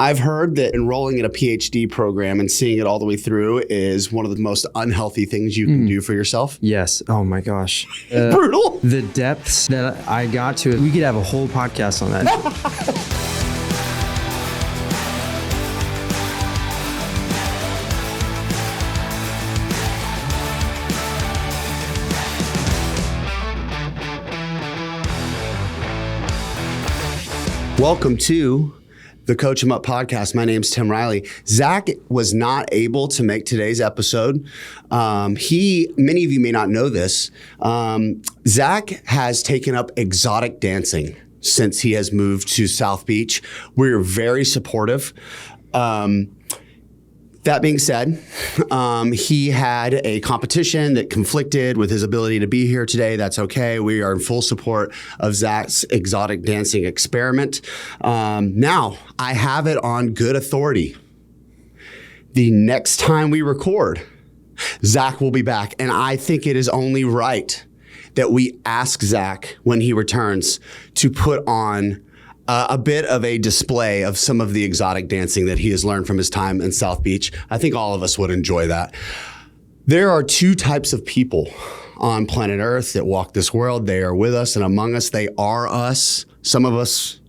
I've heard that enrolling in a PhD program and seeing it all the way through is one of the most unhealthy things you can do for yourself. Yes. Oh my gosh. Brutal. The depths that I got to, we could have a whole podcast on that. Welcome to the Coach 'Em Up podcast. My name's Tim Riley. Zach was not able to make today's episode. Many of you may not know this. Zach has taken up exotic dancing since he has moved to South Beach. We're very supportive. That being said, he had a competition that conflicted with his ability to be here today. That's okay. We are in full support of Zach's exotic dancing experiment. Now, I have it on good authority. The next time we record, Zach will be back. And I think it is only right that we ask Zach when he returns to put on a bit of a display of some of the exotic dancing that he has learned from his time in South Beach. I think all of us would enjoy that. There are two types of people on planet Earth that walk this world. They are with us and among us. They are us. Some of us,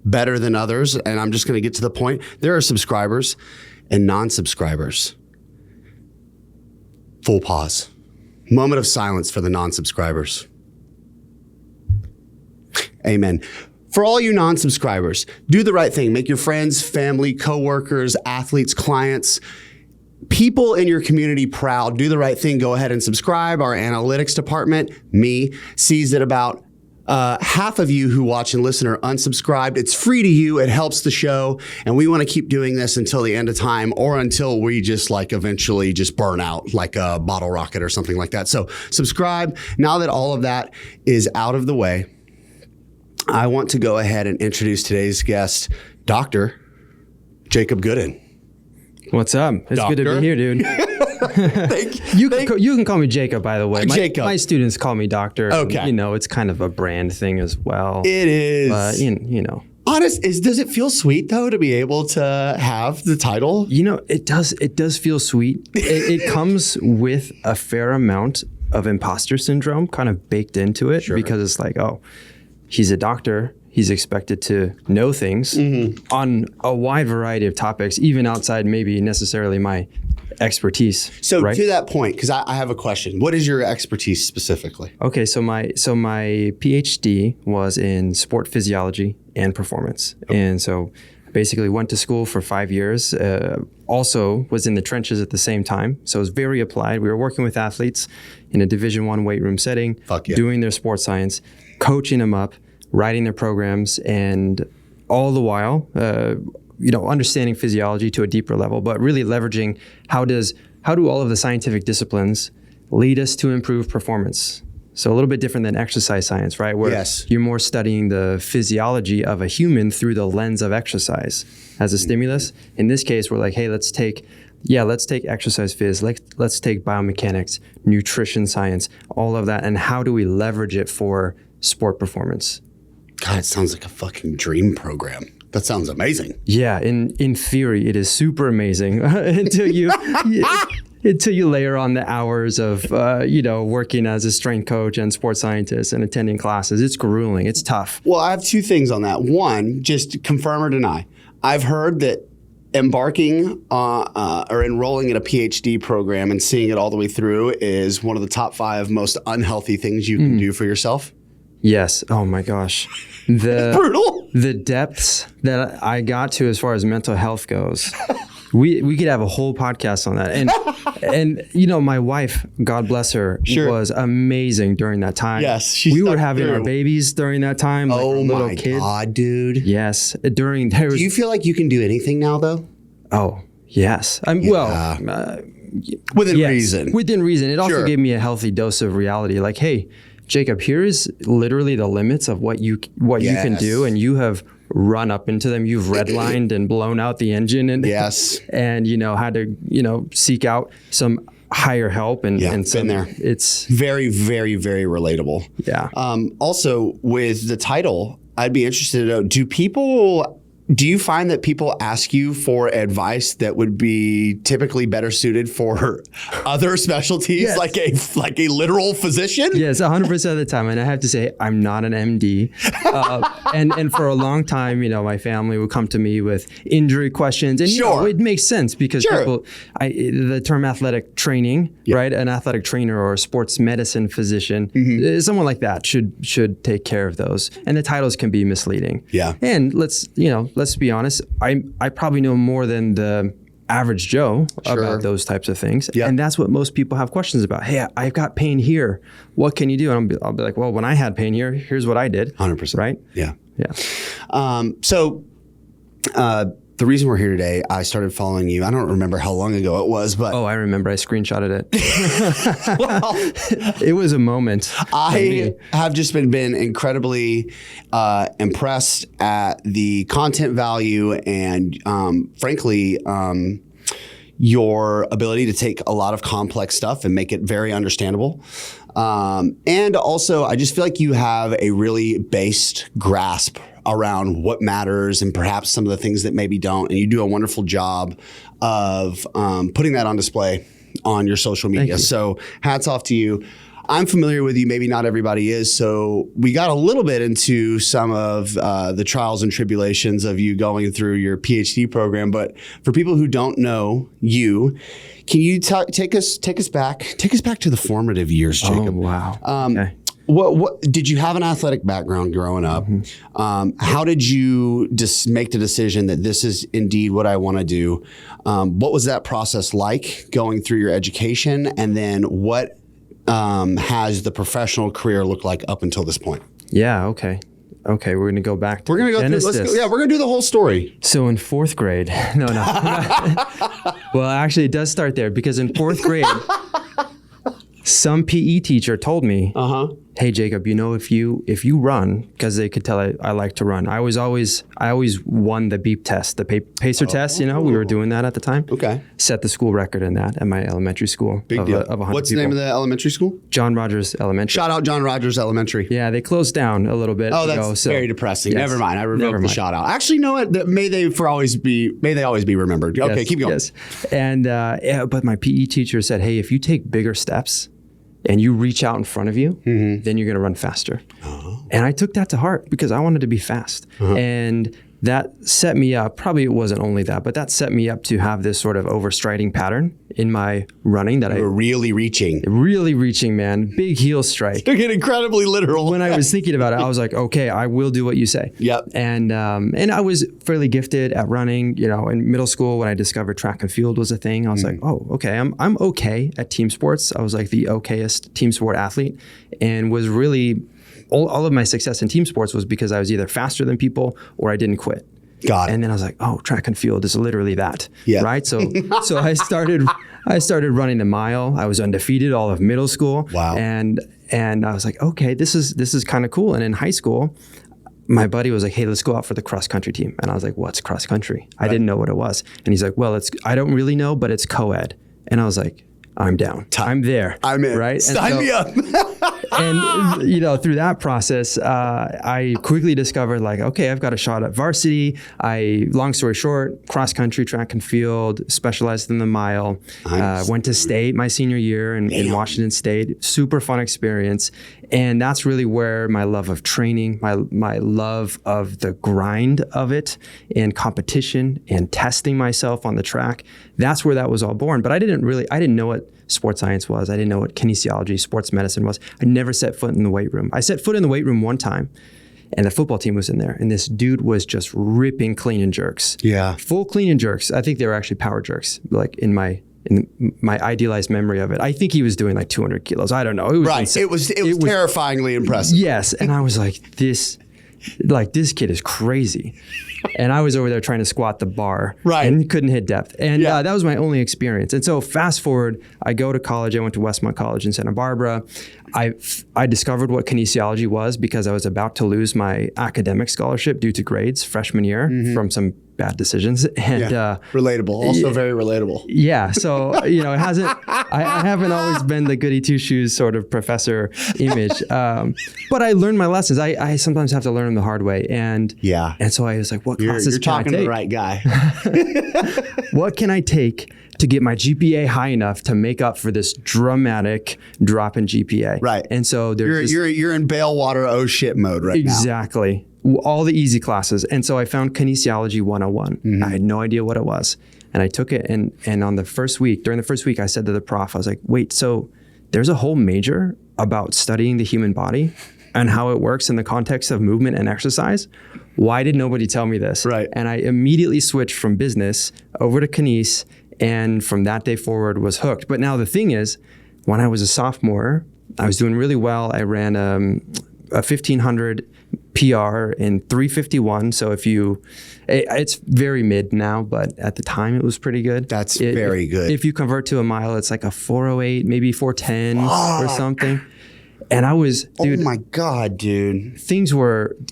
better than others. And I'm just going to get to the point. There are subscribers and non-subscribers. Full pause. Moment of silence for the non-subscribers. Amen. For all you non-subscribers, do the right thing. Make your friends, family, coworkers, athletes, clients, people in your community proud. Do the right thing. Go ahead and subscribe. Our analytics department, me, sees that about half of you who watch and listen are unsubscribed. It's free to you. It helps the show. And we want to keep doing this until the end of time or until we just eventually just burn out like a bottle rocket or something like that. So subscribe. Now that all of that is out of the way, I want to go ahead and introduce today's guest, Dr. Jacob Goodin. What's up? It's Doctor. good to be here, dude. You can call me Jacob, by the way. Jacob. My students call me Doctor. Okay. It's kind of a brand thing as well. It is. But, Does it feel sweet, though, to be able to have the title? It does feel sweet. It comes with a fair amount of imposter syndrome kind of baked into it. Sure. Because it's like, oh, he's a doctor. He's expected to know things on a wide variety of topics, even outside maybe necessarily my expertise. So right? To that point, because I have a question. What is your expertise specifically? Okay, so my PhD was in Sport Physiology and Performance. Okay. And so I basically went to school for 5 years, also was in the trenches at the same time. So it was very applied. We were working with athletes in a Division I weight room setting, doing their sports science, coaching them up, writing their programs, and all the while, understanding physiology to a deeper level, but really leveraging how do all of the scientific disciplines lead us to improve performance. So a little bit different than exercise science, right? Where you're more studying the physiology of a human through the lens of exercise as a stimulus. In this case, we're like, hey, let's take exercise phys, let's take biomechanics, nutrition science, all of that, and how do we leverage it for sport performance? God, it sounds like a fucking dream program. That sounds amazing. Yeah, in theory, it is super amazing until you layer on the hours of working as a strength coach and sports scientist and attending classes. It's grueling. It's tough. Well, I have two things on that. One, just confirm or deny. I've heard that embarking or enrolling in a PhD program and seeing it all the way through is one of the top 5 most unhealthy things you can do for yourself. Yes. Oh my gosh. Brutal. The depths that I got to as far as mental health goes. We could have a whole podcast on that. And my wife, God bless her, was amazing during that time. Yes. We were having our babies during that time. Like oh little my kids. God, dude. Yes. Do you feel like you can do anything now though? Oh, yes. Within reason. Within reason. It also gave me a healthy dose of reality. Like, hey, Jacob, here is literally the limits of what you can do, and you have run up into them. You've redlined and blown out the engine, and and had to seek out some higher help and some, been there. It's very, very, very relatable. Yeah. Also, with the title, I'd be interested to know: do people do you find that people ask you for advice that would be typically better suited for other specialties, Yes. like a literal physician? Yes, 100% of the time. And I have to say, I'm not an MD. And for a long time, my family would come to me with injury questions. And Sure. It makes sense because Sure. the term athletic training, right? An athletic trainer or a sports medicine physician, someone like that should take care of those. And the titles can be misleading. Yeah. And let's be honest, I probably know more than the average Joe about those types of things. Yeah. And that's what most people have questions about. Hey, I've got pain here. What can you do? And I'll be like, well, when I had pain here, here's what I did. 100%. Right? Yeah. Yeah. The reason we're here today, I started following you. I don't remember how long ago it was, but Oh, I remember. I screenshotted it. Well, it was a moment. I have just been incredibly impressed at the content value and, frankly, your ability to take a lot of complex stuff and make it very understandable. And also, I just feel like you have a really based grasp around what matters and perhaps some of the things that maybe don't. And you do a wonderful job of putting that on display on your social media. So hats off to you. I'm familiar with you. Maybe not everybody is. So we got a little bit into some of the trials and tribulations of you going through your PhD program. But for people who don't know you, can you take us back to the formative years, Jacob? Oh, wow. Okay. What did you have an athletic background growing up? How did you just make the decision that this is indeed what I want to do? What was that process like going through your education? And then what has the professional career looked like up until this point? Yeah. Okay. We're going to go back to We're going to go through, we're going to do the whole story. So in fourth grade, no. Well, actually it does start there because in fourth grade, some PE teacher told me, hey, Jacob, if you run, because they could tell I like to run. I always won the beep test, the pacer test. We were doing that at the time. Okay. Set the school record in that at my elementary school. Big deal. Of 100 What's the name of the elementary school? John Rogers Elementary. Shout out John Rogers Elementary. Yeah, they closed down a little bit. Oh, that's very depressing. Yes. Never mind. I revoked the shout out. Actually, you know what? May they always be remembered. Okay, Yes, keep going. Yes. And but my PE teacher said, hey, if you take bigger steps and you reach out in front of you, then you're going to run faster. And I took that to heart because I wanted to be fast. And that set me up, probably it wasn't only that, but that set me up to have this sort of overstriding pattern in my running that You were really reaching, man. Big heel strike. Took it incredibly literal. When I was thinking about it, I was like, okay, I will do what you say. Yep. And I was fairly gifted at running. In middle school when I discovered track and field was a thing, I was like, oh, okay, I'm okay at team sports. I was like the okayest team sport athlete, and was really all of my success in team sports was because I was either faster than people or I didn't quit. Got it. And then I was like, oh, track and field is literally that. Yeah. Right. So I started running the mile. I was undefeated all of middle school. Wow. And I was like, okay, this is kind of cool. And in high school, my buddy was like, hey, let's go out for the cross country team. And I was like, what's cross country? I didn't know what it was. And he's like, well, I don't really know, but it's co-ed. And I was like, I'm down. I'm there. I'm in. Right. Sign me up. And through that process, I quickly discovered okay, I've got a shot at varsity. Long story short, cross country, track and field, specialized in the mile. Nice. Went to state my senior year in Washington State. Super fun experience. And that's really where my love of training, my love of the grind of it and competition and testing myself on the track, that's where that was all born. But I didn't know what sports science was. I didn't know what kinesiology, sports medicine was. I never set foot in the weight room. I set foot in the weight room one time and the football team was in there and this dude was just ripping clean and jerks. Yeah. Full clean and jerks. I think they were actually power jerks, in my idealized memory of it. I think he was doing 200 kilos. I don't know. It was Right. insane. It was terrifyingly impressive. Yes. And I was like, this kid is crazy. And I was over there trying to squat the bar. Right. And couldn't hit depth. And that was my only experience. And so fast forward, I go to college. I went to Westmont College in Santa Barbara. I discovered what kinesiology was because I was about to lose my academic scholarship due to grades freshman year from some bad decisions. And relatable, also very relatable. Yeah. So, it hasn't, I haven't always been the goody two shoes sort of professor image. But I learned my lessons. I sometimes have to learn them the hard way. And so I was like, what classes can I take? You're talking to the right guy. What can I take to get my GPA high enough to make up for this dramatic drop in GPA? Right. And so you're in bailwater oh shit mode right now. Exactly. All the easy classes. And so I found Kinesiology 101. I had no idea what it was. And I took it and during the first week, I said to the prof, I was like, wait, so there's a whole major about studying the human body and how it works in the context of movement and exercise? Why did nobody tell me this? Right. And I immediately switched from business over to Kines, and from that day forward was hooked. But now the thing is, when I was a sophomore, I was doing really well. I ran a 1500 PR in 351. So it's very mid now, but at the time it was pretty good. That's very good. If you convert to a mile, it's like a 408, maybe 410 or something. And I was, dude. Oh my God, dude.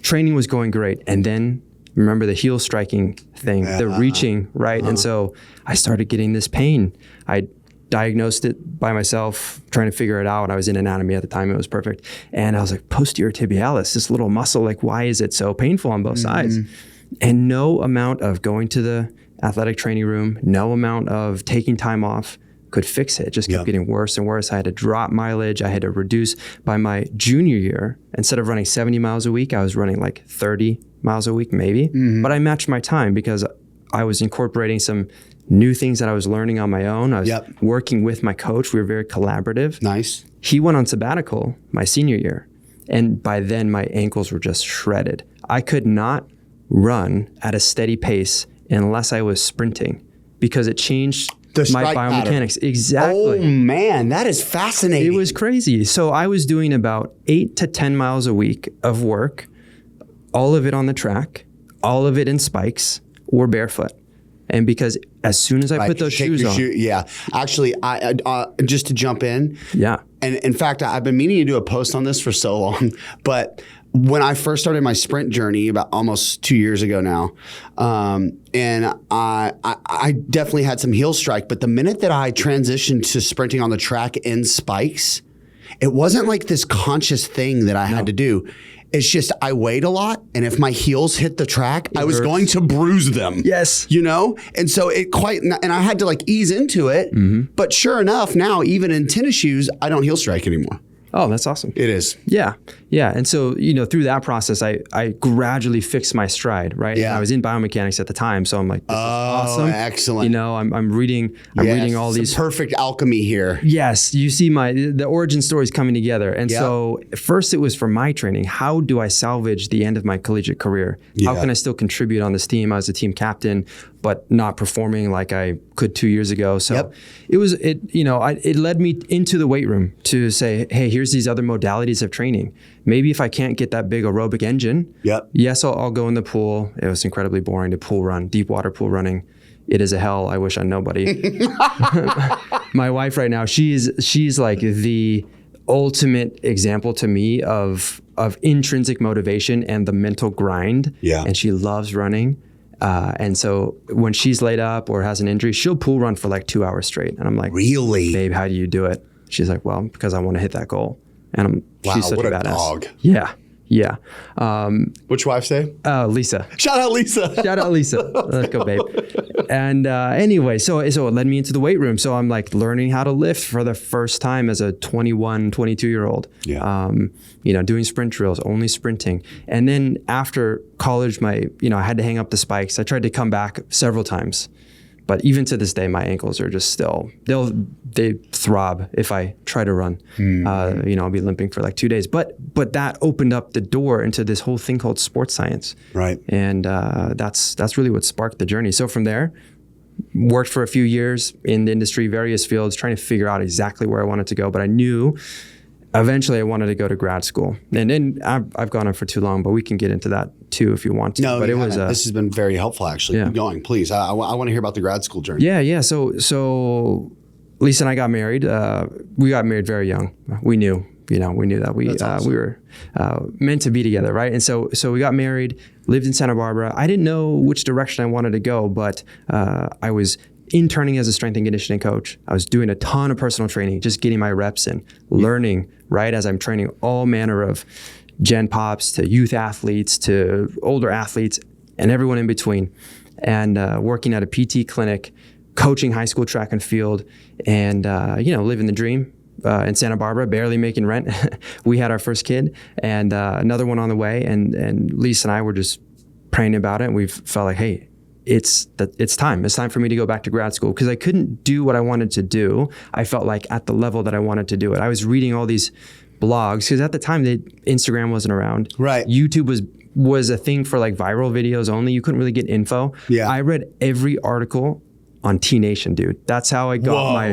Training was going great. And then remember the heel striking thing, the reaching, right? And so I started getting this pain. I diagnosed it by myself, trying to figure it out. I was in anatomy at the time. It was perfect. And I was like, posterior tibialis, this little muscle, like, why is it so painful on both sides? And no amount of going to the athletic training room, no amount of taking time off could fix it. It just kept getting worse and worse. I had to drop mileage. I had to reduce. By my junior year, instead of running 70 miles a week, I was running like 30 miles a week maybe. But I matched my time because I was incorporating some new things that I was learning on my own. I was working with my coach. We were very collaborative. Nice. He went on sabbatical my senior year. And by then my ankles were just shredded. I could not run at a steady pace unless I was sprinting because it changed my biomechanics. Pattern. Exactly. Oh man, that is fascinating. It was crazy. So I was doing about 8 to 10 miles a week of work, all of it on the track, all of it in spikes or barefoot. And because as soon as I put those shoes on. Actually, I just to jump in. Yeah. And in fact, I've been meaning to do a post on this for so long, but when I first started my sprint journey about almost 2 years ago now, and I definitely had some heel strike, but the minute that I transitioned to sprinting on the track in spikes, it wasn't like this conscious thing that I had to do. It's just I weighed a lot, and if my heels hit the track, I was going to bruise them. Yes. And so and I had to like ease into it. But sure enough, now even in tennis shoes, I don't heel strike anymore. Oh, that's awesome. It is. Yeah. And so, through that process, I gradually fixed my stride, right? Yeah. And I was in biomechanics at the time. So I'm like, this is awesome. Excellent. I'm reading all these. Perfect alchemy here. Yes. You see the origin stories coming together. And so first it was for my training. How do I salvage the end of my collegiate career? How can I still contribute on this team? I was a team captain, but not performing like I could 2 years ago. So it led me into the weight room to say, hey, here's these other modalities of training. Maybe if I can't get that big aerobic engine, yes, I'll go in the pool. It was incredibly boring to pool run, deep water pool running. It is a hell. I wish on nobody. My wife right now, she's like the ultimate example to me of intrinsic motivation and the mental grind. Yeah. And she loves running. And so when she's laid up or has an injury, she'll pool run for like 2 hours straight. And I'm like, really? Babe, how do you do it? She's like, well, because I want to hit that goal. And she's such what a a badass. dog. Yeah. Which wife's name? Lisa. Shout out Lisa. Let's go, babe. And anyway, so it led me into the weight room. So I'm like learning how to lift for the first time as a 21, 22-year-old. Yeah. Doing sprint drills, only sprinting. And then after college, I had to hang up the spikes. I tried to come back several times. But even to this day, my ankles are just still, they throb if I try to run. I'll be limping for like 2 days. But that opened up the door into this whole thing called sports science. Right. And that's really what sparked the journey. So from there, worked for a few years in the industry, various fields, trying to figure out exactly where I wanted to go. But I knew eventually I wanted to go to grad school. And then I've gone on for too long, but we can get into that too if you want to. No, but this has been very helpful actually. Keep going, please. I want to hear about the grad school journey. Yeah. So Lisa and I got married. We got married very young. We knew we knew that we were meant to be together, right? And so we got married, lived in Santa Barbara. I didn't know which direction I wanted to go, but I was interning as a strength and conditioning coach. I was doing a ton of personal training, just getting my reps in, learning, right, as I'm training all manner of gen pops to youth athletes to older athletes and everyone in between, and working at a PT clinic, coaching high school track and field, and living the dream in Santa Barbara, barely making rent. We had our first kid and another one on the way, and Lisa and I were just praying about it, and we felt like, hey, it's time for me to go back to grad school, because I couldn't do what I wanted to do. I felt like at the level that I wanted to do it. I was reading all these blogs, because at the time Instagram wasn't around. Right. YouTube was a thing for like viral videos only. You couldn't really get info. Yeah. I read every article on T Nation, dude. That's how I got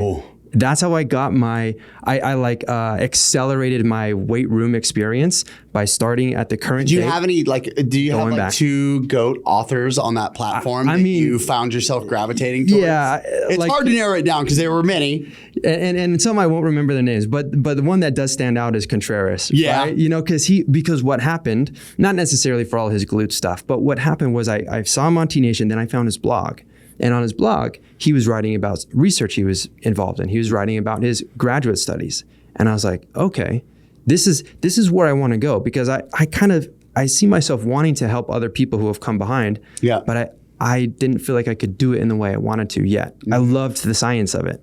accelerated my weight room experience by starting at the current Do you date. have any do you have back. two GOAT authors on that platform that you found yourself gravitating towards? Yeah. It's hard to narrow it down because there were many. And some I won't remember their names, but the one that does stand out is Contreras. Yeah. Right? Because what happened, not necessarily for all his glute stuff, but what happened was I saw him on T Nation, then I found his blog. And on his blog, he was writing about research he was involved in. He was writing about his graduate studies. And I was like, okay, this is where I want to go, because I see myself wanting to help other people who have come behind. Yeah. But I didn't feel like I could do it in the way I wanted to yet. I loved the science of it.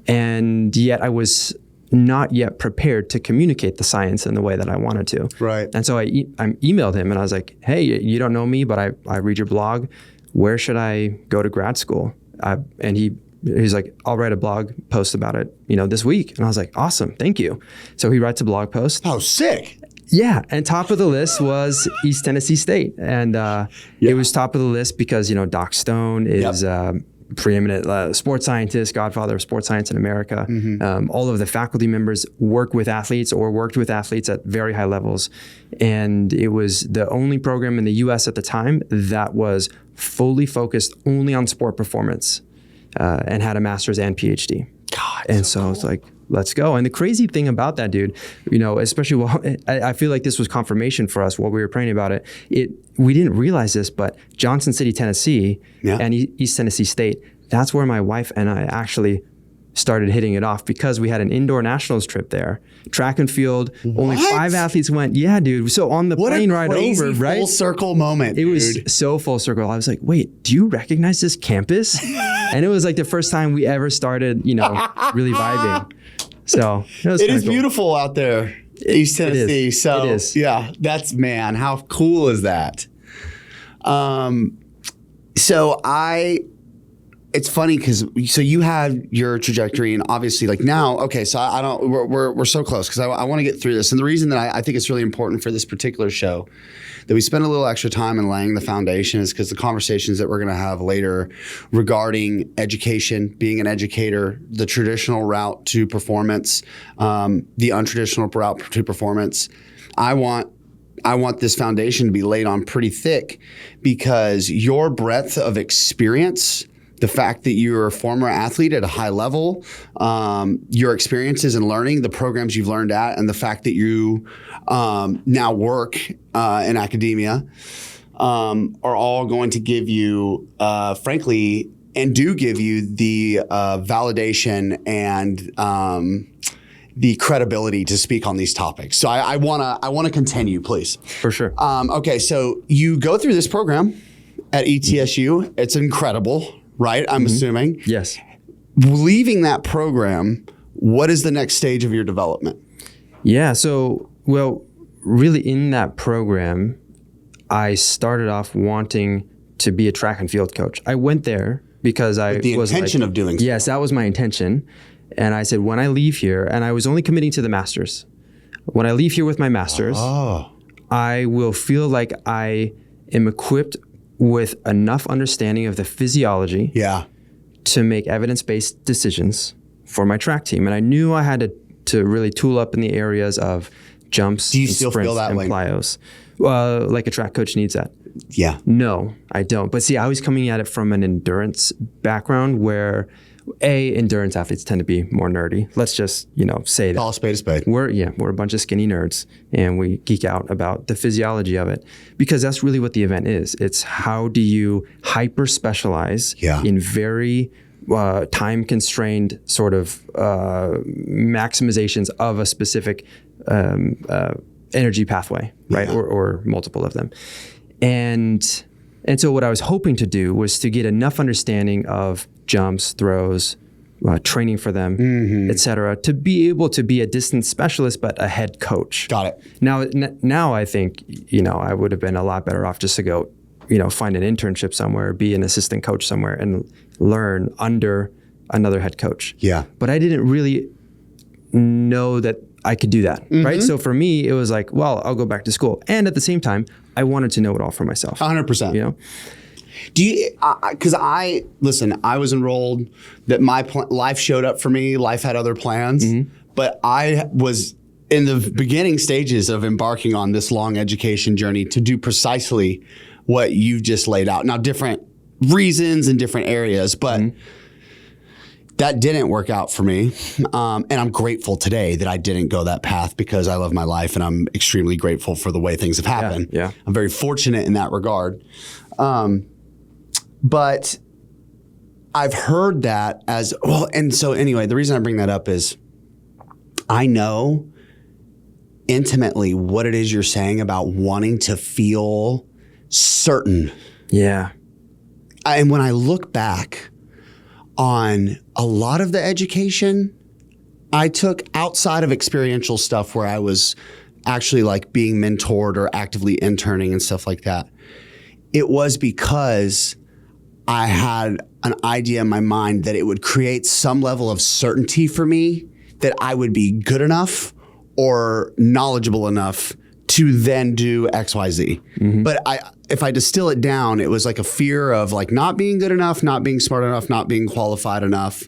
And yet I was not yet prepared to communicate the science in the way that I wanted to. Right. And so I emailed him and I was like, hey, you don't know me, but I read your blog. Where should I go to grad school? And he's like, I'll write a blog post about it, this week. And I was like, awesome, thank you. So he writes a blog post. Oh, sick. Yeah, and top of the list was East Tennessee State. And it was top of the list because, Doc Stone is preeminent sports scientist, godfather of sports science in America. Mm-hmm. All of the faculty members work with athletes or worked with athletes at very high levels. And it was the only program in the US at the time that was fully focused only on sport performance and had a master's and PhD. God, and so it's like, let's go. And the crazy thing about that, dude, especially I feel like this was confirmation for us while we were praying about it. We didn't realize this, but Johnson City, Tennessee and East Tennessee State, that's where my wife and I actually started hitting it off, because we had an indoor nationals trip there. Track and field, only 5 athletes went. Yeah, dude. So on the plane ride over, right? Full circle moment. It was so full circle. I was like, wait, do you recognize this campus? And it was like the first time we ever started, really vibing. So it is cool. Beautiful out there, East Tennessee. It is. Yeah, how cool is that? It's funny because you had your trajectory, and obviously now, okay, so we're so close because I want to get through this. And the reason that I think it's really important for this particular show that we spend a little extra time in laying the foundation is because the conversations that we're going to have later regarding education, being an educator, the traditional route to performance, the untraditional route to performance, I want this foundation to be laid on pretty thick, because your breadth of experience, the fact that you're a former athlete at a high level, your experiences in learning, the programs you've learned at, and the fact that you now work in academia are all going to give you, frankly, and do give you the validation and the credibility to speak on these topics. So I want to continue, please. For sure. Okay, so you go through this program at ETSU. It's incredible. Right? I'm assuming. Yes. Leaving that program, what is the next stage of your development? Yeah. So, really in that program, I started off wanting to be a track and field coach. I went there because the intention of doing so. Yes, that was my intention. And I said, when I leave here, and I was only committing to the master's. When I leave here with my master's, I will feel like I am equipped with enough understanding of the physiology to make evidence-based decisions for my track team. And I knew I had to really tool up in the areas of jumps and sprints and plyos. Like a track coach needs that. Yeah. No, I don't. But see, I was coming at it from an endurance background where endurance athletes tend to be more nerdy. Let's just, say that. Call a spade a spade. We're a bunch of skinny nerds, and we geek out about the physiology of it, because that's really what the event is. It's how do you hyper specialize in very time constrained sort of maximizations of a specific energy pathway, right? Or multiple of them. And so what I was hoping to do was to get enough understanding of jumps, throws, training for them, et cetera, to be able to be a distance specialist, but a head coach. Got it. Now I think, I would have been a lot better off just to go, find an internship somewhere, be an assistant coach somewhere, and learn under another head coach. Yeah. But I didn't really know that I could do that, right? So for me, it was like, well, I'll go back to school. And at the same time, I wanted to know it all for myself. 100%. Do you, because I was enrolled, that my life showed up for me, life had other plans, but I was in the beginning stages of embarking on this long education journey to do precisely what you've just laid out. Now, different reasons in different areas, but that didn't work out for me. And I'm grateful today that I didn't go that path, because I love my life and I'm extremely grateful for the way things have happened. Yeah. I'm very fortunate in that regard. But I've heard that as well. And so anyway, the reason I bring that up is I know intimately what it is you're saying about wanting to feel certain. Yeah. And when I look back on a lot of the education I took outside of experiential stuff where I was actually like being mentored or actively interning and stuff like that, it was because I had an idea in my mind that it would create some level of certainty for me that I would be good enough or knowledgeable enough to then do X, Y, Z. But if I distill it down, it was like a fear of like not being good enough, not being smart enough, not being qualified enough.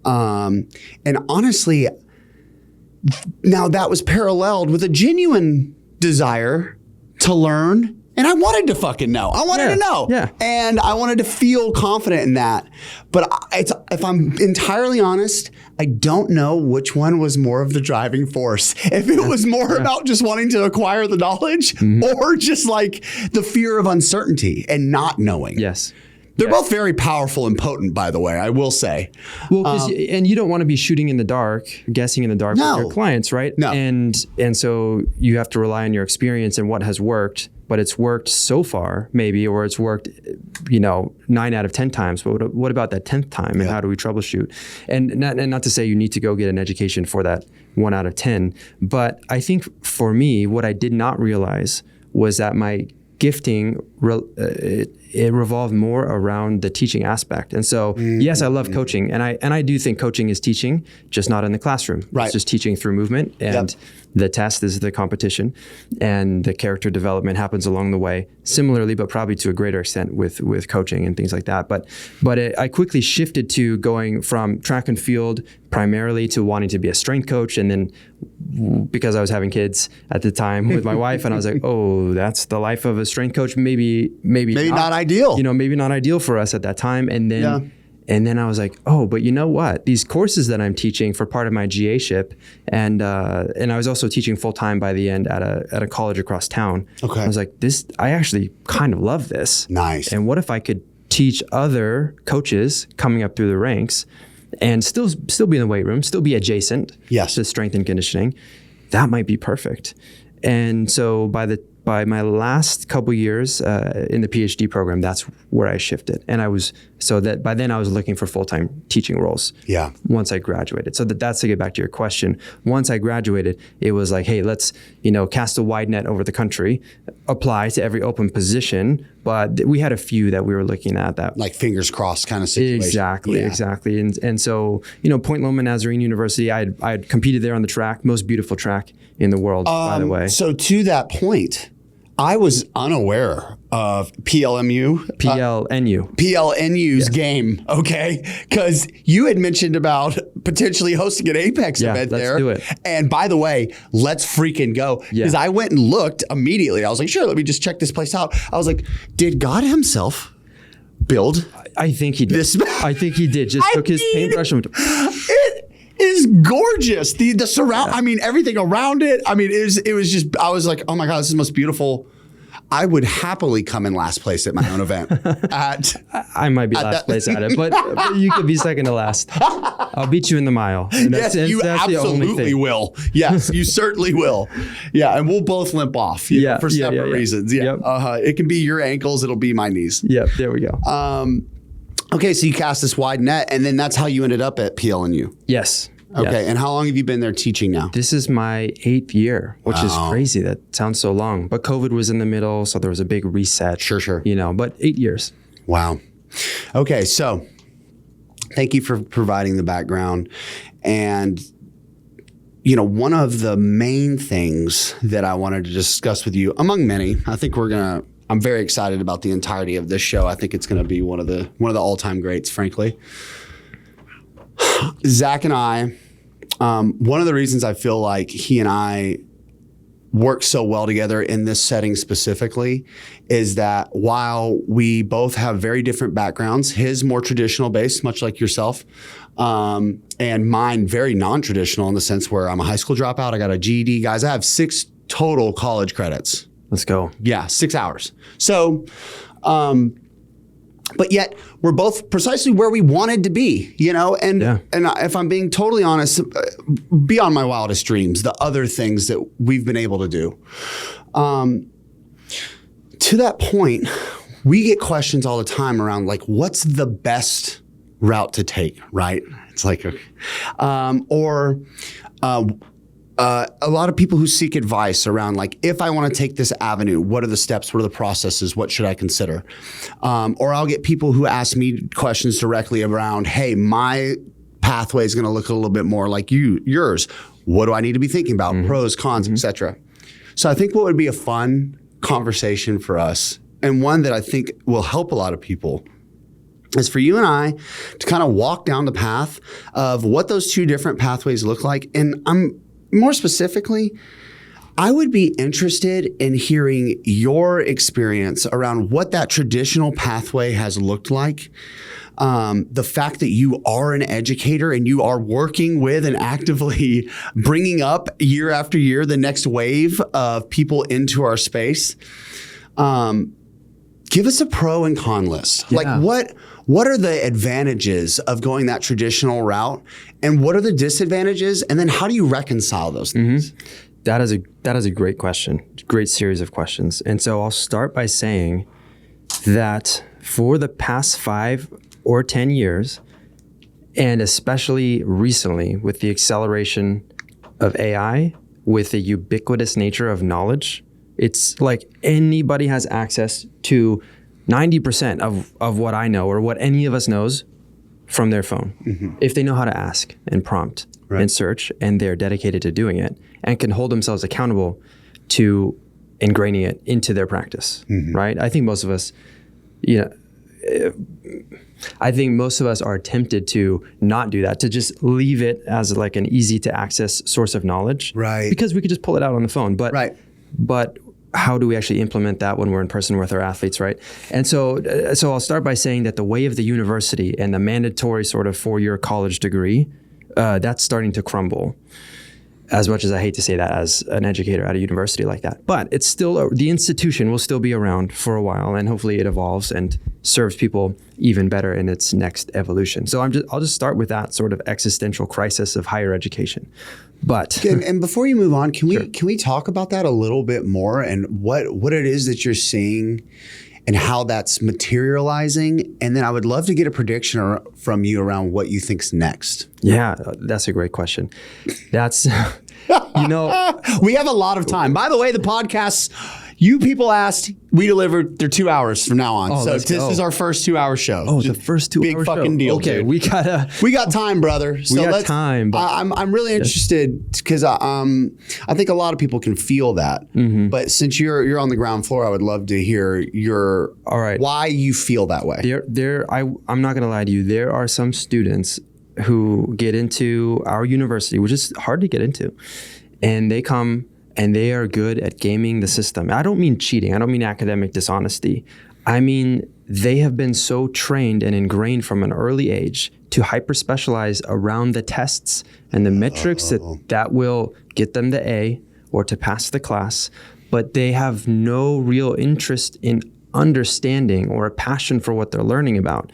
And honestly, now that was paralleled with a genuine desire to learn. And I wanted to fucking know. I wanted to know. Yeah. And I wanted to feel confident in that. But if I'm entirely honest, I don't know which one was more of the driving force. If it was more about just wanting to acquire the knowledge or just like the fear of uncertainty and not knowing. Yes. They're both very powerful and potent, by the way, I will say. Well, and you don't want to be shooting in the dark, guessing in the dark with your clients, right? No. And so you have to rely on your experience and what has worked, but it's worked so far, maybe, or it's worked, 9 out of 10 times. But what about that 10th time, and how do we troubleshoot? And not to say you need to go get an education for that 1 out of 10, but I think for me, what I did not realize was that my gifting, it revolved more around the teaching aspect. And so, yes, I love coaching, and I do think coaching is teaching, just not in the classroom. Right. It's just teaching through movement, and the test is the competition, and the character development happens along the way. Similarly, but probably to a greater extent with coaching and things like that. But I quickly shifted to going from track and field primarily to wanting to be a strength coach, and then because I was having kids at the time with my wife, and I was like, oh, that's the life of a strength coach. Maybe not ideal. Maybe not ideal for us at that time. And then I was like, oh, but you know what? These courses that I'm teaching for part of my GA-ship, and I was also teaching full time by the end at a college across town. Okay. I was like, I actually kind of love this. Nice. And what if I could teach other coaches coming up through the ranks and still be in the weight room, still be adjacent to strength and conditioning? That might be perfect. And so by my last couple years in the PhD program, that's where I shifted. And by then I was looking for full-time teaching roles. Yeah. Once I graduated. So that's to get back to your question. Once I graduated, it was like, hey, let's, cast a wide net over the country, apply to every open position. But we had a few that we were looking at that. Like fingers crossed kind of situation. Exactly. And so, Point Loma Nazarene University, I had competed there on the track, most beautiful track in the world, by the way. So to that point, I was unaware of PLNU's game, okay? Because you had mentioned about potentially hosting an Apex event there. Let's do it. And by the way, let's freaking go. Because I went and looked immediately. I was like, sure, let me just check this place out. I was like, did God himself build? I think he did. I think he did. Just took his paintbrush and it is gorgeous. The surround. I mean, everything around it. I mean, it was just. I was like, oh my god, this is the most beautiful. I would happily come in last place at my own event. I might be last place at it, but you could be second to last. I'll beat you in the mile. Yes, you absolutely will. Yes, you certainly will. Yeah, and we'll both limp off for separate reasons. Yeah, yep. It can be your ankles. It'll be my knees. Yep, there we go. Okay, so you cast this wide net, and then that's how you ended up at PLNU. Yes. Okay, yes. And how long have you been there teaching now? This is my 8th year, which is crazy. That sounds so long. But COVID was in the middle, so there was a big reset. Sure. But 8 years. Wow. Okay, so thank you for providing the background. And, one of the main things that I wanted to discuss with you, among many, I think I'm very excited about the entirety of this show. I think it's going to be one of the all-time greats, frankly. Zach and I, one of the reasons I feel like he and I work so well together in this setting specifically is that while we both have very different backgrounds, his more traditional based, much like yourself, and mine very non-traditional in the sense where I'm a high school dropout. I got a GED. Guys, I have 6 total college credits. Let's go. Yeah, 6 hours. So, but yet we're both precisely where we wanted to be, and if I'm being totally honest, beyond my wildest dreams, the other things that we've been able to do. To that point, we get questions all the time around like, what's the best route to take, right? It's like, a lot of people who seek advice around like, if I want to take this avenue, what are the steps? What are the processes? What should I consider? Or I'll get people who ask me questions directly around, hey, my pathway is going to look a little bit more like yours. What do I need to be thinking about? Mm-hmm. Pros, cons, etc. So I think what would be a fun conversation for us, and one that I think will help a lot of people, is for you and I to kind of walk down the path of what those 2 different pathways look like. And more specifically, I would be interested in hearing your experience around what that traditional pathway has looked like. The fact that you are an educator and you are working with and actively bringing up year after year the next wave of people into our space. Give us a pro and con list. Yeah. Like what are the advantages of going that traditional route, and what are the disadvantages, and then how do you reconcile those things? Mm-hmm. That is a great question, great series of questions. And so I'll start by saying that for the past 5 or 10 years, and especially recently with the acceleration of AI, with the ubiquitous nature of knowledge, it's like anybody has access to 90% of what I know or what any of us knows from their phone. If they know how to ask and prompt and search, and they're dedicated to doing it and can hold themselves accountable to ingraining it into their practice, right? I think most of us, are tempted to not do that, to just leave it as like an easy to access source of knowledge, right? Because we could just pull it out on the phone, but how do we actually implement that when we're in person with our athletes, right? And so I'll start by saying that the way of the university and the mandatory sort of 4-year college degree, that's starting to crumble. As much as I hate to say that as an educator at a university like that, but it's still, the institution will still be around for a while, and hopefully it evolves and serves people even better in its next evolution. So I'll just start with that sort of existential crisis of higher education. But and before you move on, can we talk about that a little bit more, and what it is that you're seeing and how that's materializing? And then I would love to get a prediction from you around what you think's next. Yeah, that's a great question. That's, we have a lot of time. By the way, the podcasts, you people asked, we delivered. They're 2 hours from now on. Oh, so this is our first 2-hour show. Oh, the first 2 hour show. Big fucking deal. Okay, dude. we got time, brother. So we got time. But I'm really interested because I think a lot of people can feel that. Mm-hmm. But since you're on the ground floor, I would love to hear why you feel that way. I'm not going to lie to you. There are some students who get into our university, which is hard to get into, and they come and they are good at gaming the system. I don't mean cheating. I don't mean academic dishonesty. I mean, they have been so trained and ingrained from an early age to hyper specialize around the tests and the metrics that will get them the A or to pass the class, but they have no real interest in understanding or a passion for what they're learning about.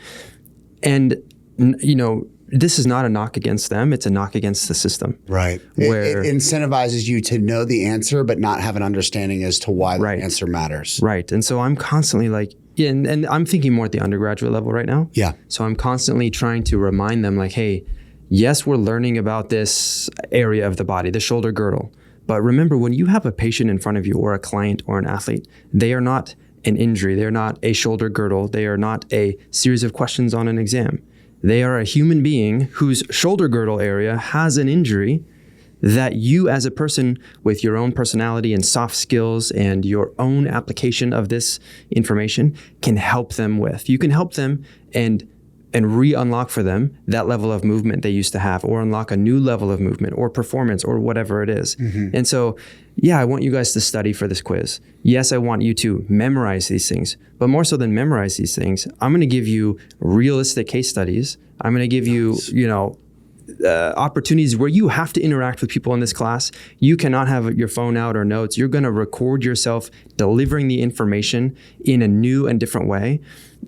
And, you know, this is not a knock against them. It's a knock against the system. Right. It incentivizes you to know the answer, but not have an understanding as to why the answer matters. Right. And so I'm constantly like, and I'm thinking more at the undergraduate level right now. Yeah. So I'm constantly trying to remind them like, hey, yes, we're learning about this area of the body, the shoulder girdle. But remember, when you have a patient in front of you or a client or an athlete, they are not an injury. They're not a shoulder girdle. They are not a series of questions on an exam. They are a human being whose shoulder girdle area has an injury that you as a person with your own personality and soft skills and your own application of this information can help them with. You can help them and re-unlock for them that level of movement they used to have, or unlock a new level of movement or performance or whatever it is. Mm-hmm. And so, yeah, I want you guys to study for this quiz. Yes, I want you to memorize these things, but more so than memorize these things, I'm going to give you realistic case studies. I'm going to give you, opportunities where you have to interact with people in this class. You cannot have your phone out or notes. You're going to record yourself delivering the information in a new and different way.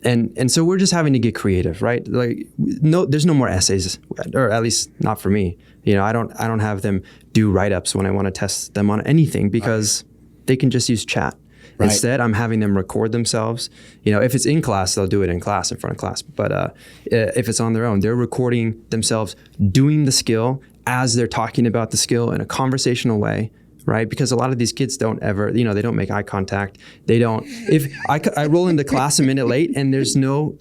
And so we're just having to get creative, right? Like, no, there's no more essays, or at least not for me. You know, I don't have them do write-ups when I want to test them on anything, because they can just use chat. Right. Instead, I'm having them record themselves. You know, if it's in class, they'll do it in class, in front of class. But if it's on their own, they're recording themselves doing the skill as they're talking about the skill in a conversational way, right? Because a lot of these kids don't ever, they don't make eye contact. They don't. If I roll into class a minute late and there's no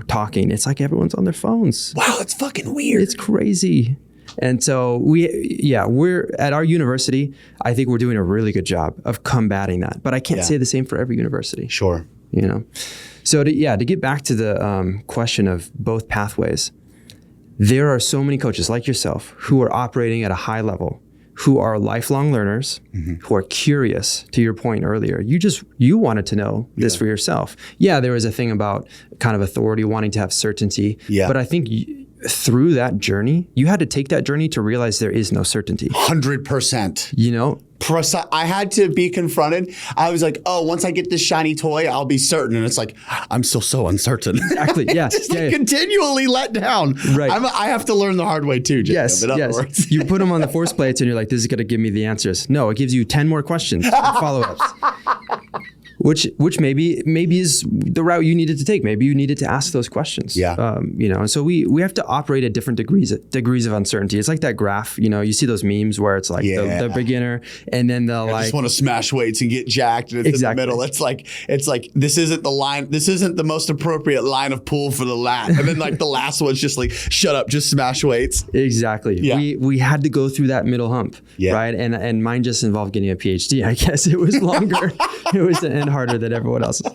talking. It's like everyone's on their phones. Wow, it's fucking weird. It's crazy. And so we're at our university, I think we're doing a really good job of combating that. But I can't say the same for every university. Sure. So to get back to the question of both pathways, there are so many coaches like yourself who are operating at a high level, who are lifelong learners, who are curious, to your point earlier. You wanted to know this for yourself. Yeah, there was a thing about kind of authority, wanting to have certainty. Yeah. But I think through that journey, you had to take that journey to realize there is no certainty. 100%. I had to be confronted. I was like, oh, once I get this shiny toy, I'll be certain. And it's like, I'm still so uncertain. Exactly. Yeah. Just continually let down. Right. I have to learn the hard way too, Jacob. Yes. Yes. You put them on the force plates and you're like, this is going to give me the answers. No, it gives you 10 more questions and follow-ups. Which maybe is the route you needed to take. Maybe you needed to ask those questions. Yeah. And so we have to operate at different degrees of uncertainty. It's like that graph. You see those memes where it's like the beginner, and then I just want to smash weights and get jacked, and it's in the middle. It's like this isn't the line. This isn't the most appropriate line of pull for the lat. And then like the last one's just like, shut up, just smash weights. Exactly. Yeah. We had to go through that middle hump. Yeah. Right. And mine just involved getting a PhD. I guess it was longer. It was harder than everyone else's.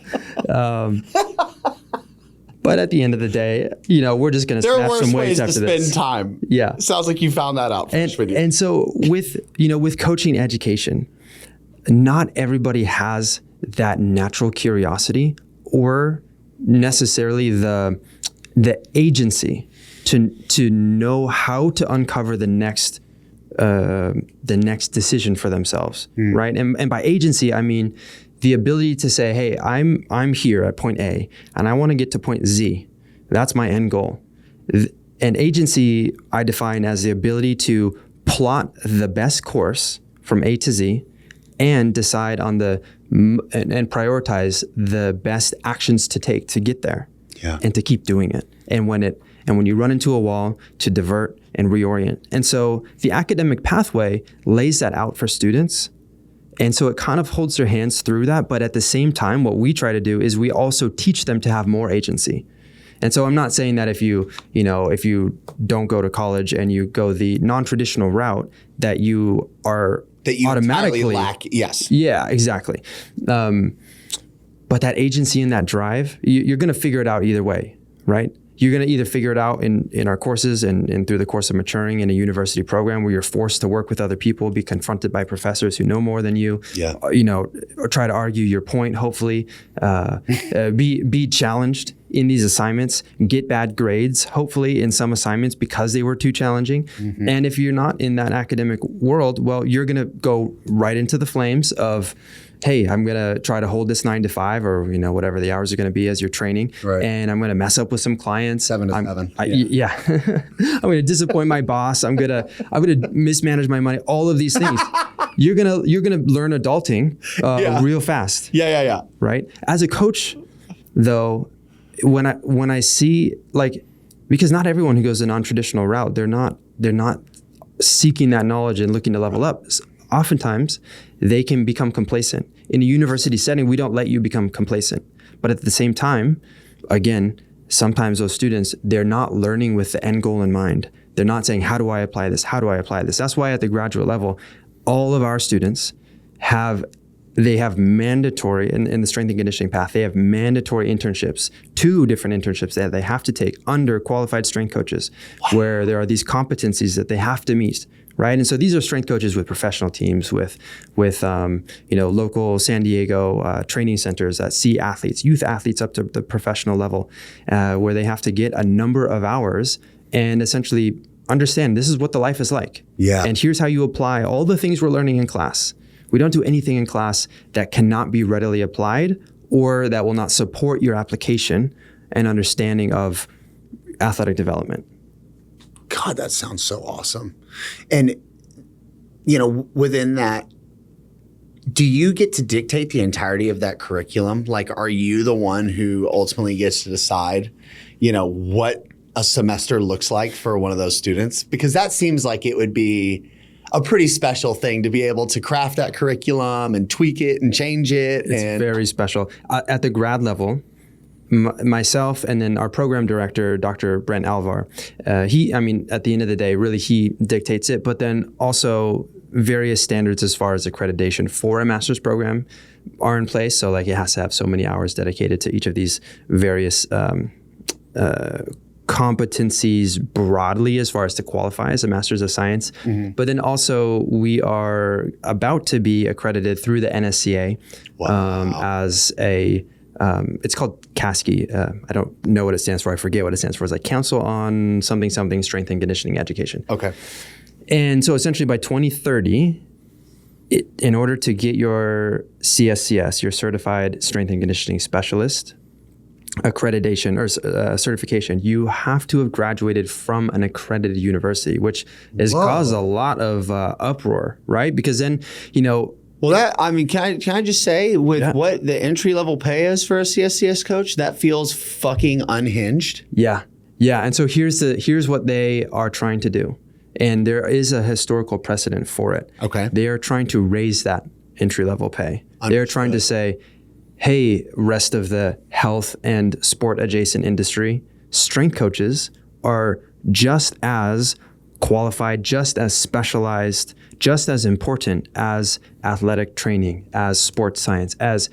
But at the end of the day, we're just going to smash some weights after this. There are worse ways to spend time. Yeah. Sounds like you found that out. And so with coaching education, not everybody has that natural curiosity or necessarily the agency to know how to uncover the next decision for themselves, right? And by agency, I mean the ability to say, hey, I'm here at point A and I want to get to point Z. That's my end goal. And agency I define as the ability to plot the best course from A to Z and decide on and prioritize the best actions to take to get there. Yeah. And to keep doing it. And when you run into a wall, to divert and reorient. And so the academic pathway lays that out for students. And so it kind of holds their hands through that. But at the same time, what we try to do is we also teach them to have more agency. And so I'm not saying that if you don't go to college and you go the non-traditional route, that you automatically lack. Yes. Yeah, exactly. But that agency and that drive, you're going to figure it out either way, right? you're going to either figure it out in our courses and through the course of maturing in a university program where you're forced to work with other people, be confronted by professors who know more than you, or try to argue your point, hopefully, be challenged in these assignments, get bad grades, hopefully in some assignments because they were too challenging. Mm-hmm. And if you're not in that academic world, well, you're going to go right into the flames of, hey, I'm going to try to hold this 9 to 5 or, whatever the hours are going to be as you're training. Right. And I'm going to mess up with some clients. 7 to 7. I'm going to disappoint my boss. I'm going to mismanage my money. All of these things. You're going to learn adulting real fast. Yeah. Right? As a coach, though, when I see, because not everyone who goes a non-traditional route, they're not seeking that knowledge and looking to level up. Oftentimes, they can become complacent. In a university setting, we don't let you become complacent. But at the same time, again, sometimes those students, they're not learning with the end goal in mind. They're not saying, how do I apply this? How do I apply this? That's why at the graduate level, all of our students have mandatory, in the strength and conditioning path, they have mandatory internships, 2 different internships that they have to take under qualified strength coaches, where there are these competencies that they have to meet, right? And so these are strength coaches with professional teams, with local San Diego training centers that see athletes, youth athletes up to the professional level, where they have to get a number of hours and essentially understand this is what the life is like. Yeah. And here's how you apply all the things we're learning in class. We don't do anything in class that cannot be readily applied or that will not support your application and understanding of athletic development. God, that sounds so awesome. And, within that, do you get to dictate the entirety of that curriculum? Are you the one who ultimately gets to decide, what a semester looks like for one of those students? Because that seems like it would be a pretty special thing to be able to craft that curriculum and tweak it and change it. It's very special. At the grad level, myself and then our program director, Dr. Brent Alvar, at the end of the day, really he dictates it, but then also various standards as far as accreditation for a master's program are in place. So it has to have so many hours dedicated to each of these various competencies broadly as far as to qualify as a Master's of Science. Mm-hmm. But then also we are about to be accredited through the NSCA as a, it's called CASCI. I don't know what it stands for. I forget what it stands for. It's Council on something, Strength and Conditioning Education. Okay. And so essentially by 2030, in order to get your CSCS, your Certified Strength and Conditioning Specialist, accreditation or certification, you have to have graduated from an accredited university, which has caused a lot of uproar, right? Because then, can I just say with what the entry level pay is for a CSCS coach, that feels fucking unhinged. Yeah. And so here's what they are trying to do. And there is a historical precedent for it. Okay. They are trying to raise that entry level pay. They're trying to say, hey, rest of the health and sport adjacent industry, strength coaches are just as qualified, just as specialized, just as important as athletic training, as sports science, as,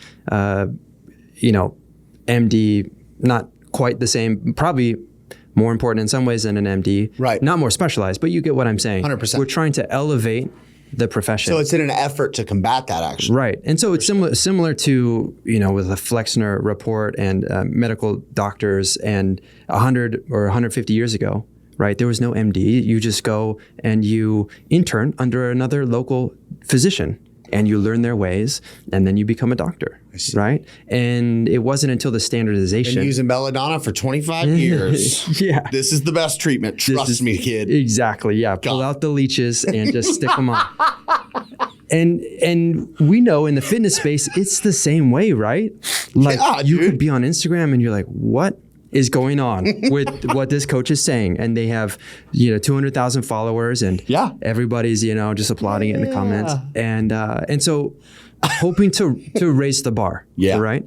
MD, not quite the same, probably more important in some ways than an MD. Right. Not more specialized, but you get what I'm saying. 100%. We're trying to elevate the profession. So it's in an effort to combat that, actually. Right. And so it's similar to, with the Flexner report and medical doctors and 100 or 150 years ago, right? There was no MD. You just go and you intern under another local physician and you learn their ways and then you become a doctor, right? And it wasn't until the standardization. Been using belladonna for 25 years. Yeah. This is the best treatment. Trust me, kid. Exactly. Yeah. Pull out the leeches and just stick them on. And we know in the fitness space, it's the same way, right? You could be on Instagram and you're like, what is going on with what this coach is saying? And they have, 200,000 followers and everybody's, just applauding it in the comments. And so hoping to raise the bar, right?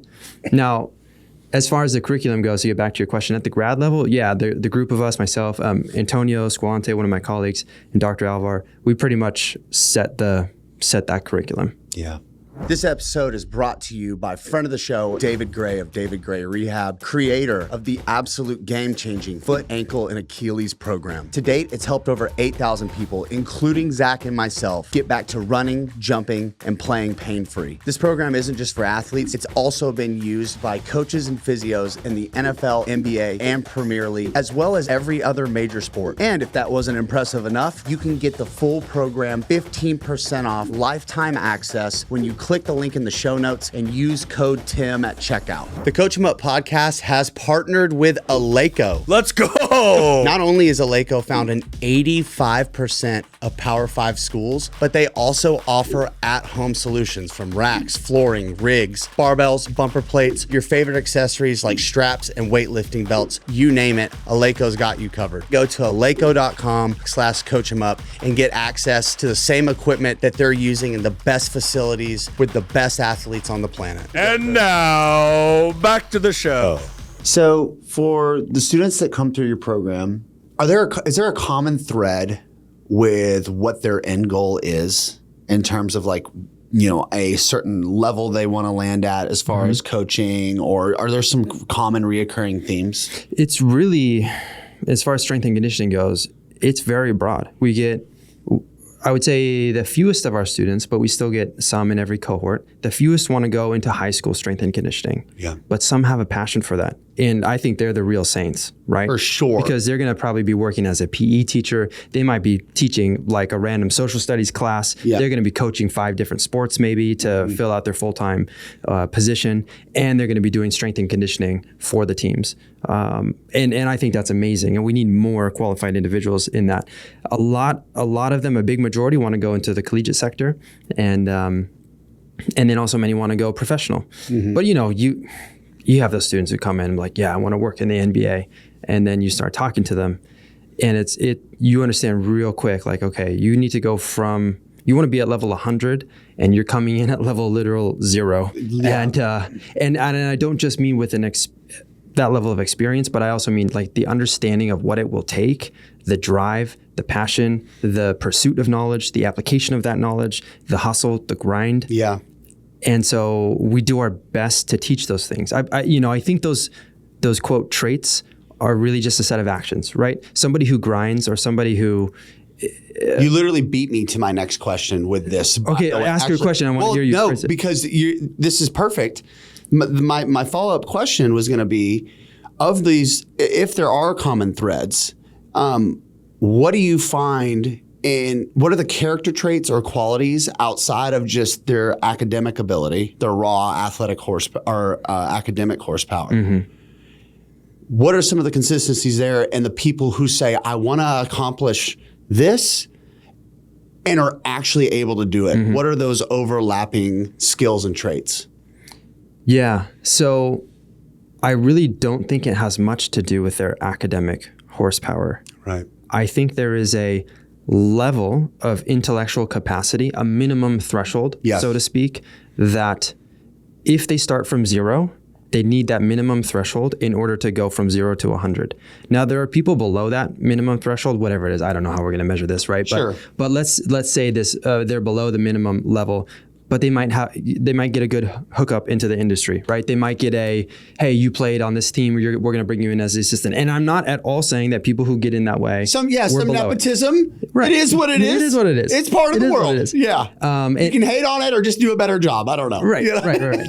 Now, as far as the curriculum goes, to get back to your question, at the grad level, the group of us, myself, Antonio Squante, one of my colleagues, and Dr. Alvar, we pretty much set that curriculum. Yeah. This episode is brought to you by friend of the show, David Gray of David Gray Rehab, creator of the absolute game-changing foot, ankle, and Achilles program. To date, it's helped over 8,000 people, including Zach and myself, get back to running, jumping, and playing pain-free. This program isn't just for athletes, it's also been used by coaches and physios in the NFL, NBA, and Premier League, as well as every other major sport. And if that wasn't impressive enough, you can get the full program 15% off lifetime access when you click the link in the show notes and use code TIM at checkout. The Coach 'em Up podcast has partnered with Eleiko. Let's go! Not only is Eleiko found in 85% of Power 5 schools, but they also offer at-home solutions from racks, flooring, rigs, barbells, bumper plates, your favorite accessories like straps and weightlifting belts, you name it, Eleiko's got you covered. Go to eleiko.com/coachemup and get access to the same equipment that they're using in the best facilities with the best athletes on the planet. And now, back to the show. So for the students that come through your program, is there a common thread with what their end goal is in terms of like, you know, a certain level they want to land at as far as coaching, or are there some common reoccurring themes? It's really, as far as strength and conditioning goes, it's very broad. We get, I would say, the fewest of our students, but we still get some in every cohort. The fewest want to go into high school strength and conditioning. Yeah. But some have a passion for that. And I think they're the real saints, right? For sure. Because they're going to probably be working as a PE teacher. They might be teaching like a random social studies class. Yeah. They're going to be coaching 5 different sports maybe to fill out their full-time position. And they're going to be doing strength and conditioning for the teams. And I think that's amazing. And we need more qualified individuals in that. A lot of them, a big majority, want to go into the collegiate sector. And then also many want to go professional. But, you know, you have those students who come in like, yeah, I want to work in the NBA. And then you start talking to them and you understand real quick, like, okay, you need to go from, you want to be at level 100 and you're coming in at level literal 0. Yeah. And I don't just mean with that level of experience, but I also mean like the understanding of what it will take, the drive, the passion, the pursuit of knowledge, the application of that knowledge, the hustle, the grind. Yeah. And so we do our best to teach those things. I think those quote traits are really just a set of actions, right? Somebody who grinds or somebody who... You literally beat me to my next question with this. Okay, ask your question. I want to hear you. No, because this is perfect. My follow-up question was going to be, of these, if there are common threads, what do you find in, what are the character traits or qualities outside of just their academic ability, their raw athletic academic horsepower? What are some of the consistencies there and the people who say, I want to accomplish this and are actually able to do it? What are those overlapping skills and traits? Yeah, so I really don't think it has much to do with their academic horsepower. Right. I think there is a level of intellectual capacity, a minimum threshold, so to speak, that if they start from 0, they need that minimum threshold in order to go from 0 to 100. Now, there are people below that minimum threshold, whatever it is. I don't know how we're going to measure this, right? Sure. But let's say this they're below the minimum level, but they might get a good hookup into the industry, right? They might get hey, you played on this team, we're going to bring you in as the assistant. And I'm not at all saying that people who get in that way, some nepotism. Right. It is what it is. It is what it is. It's part of the world. Yeah. You can hate on it or just do a better job. I don't know. Right. Right.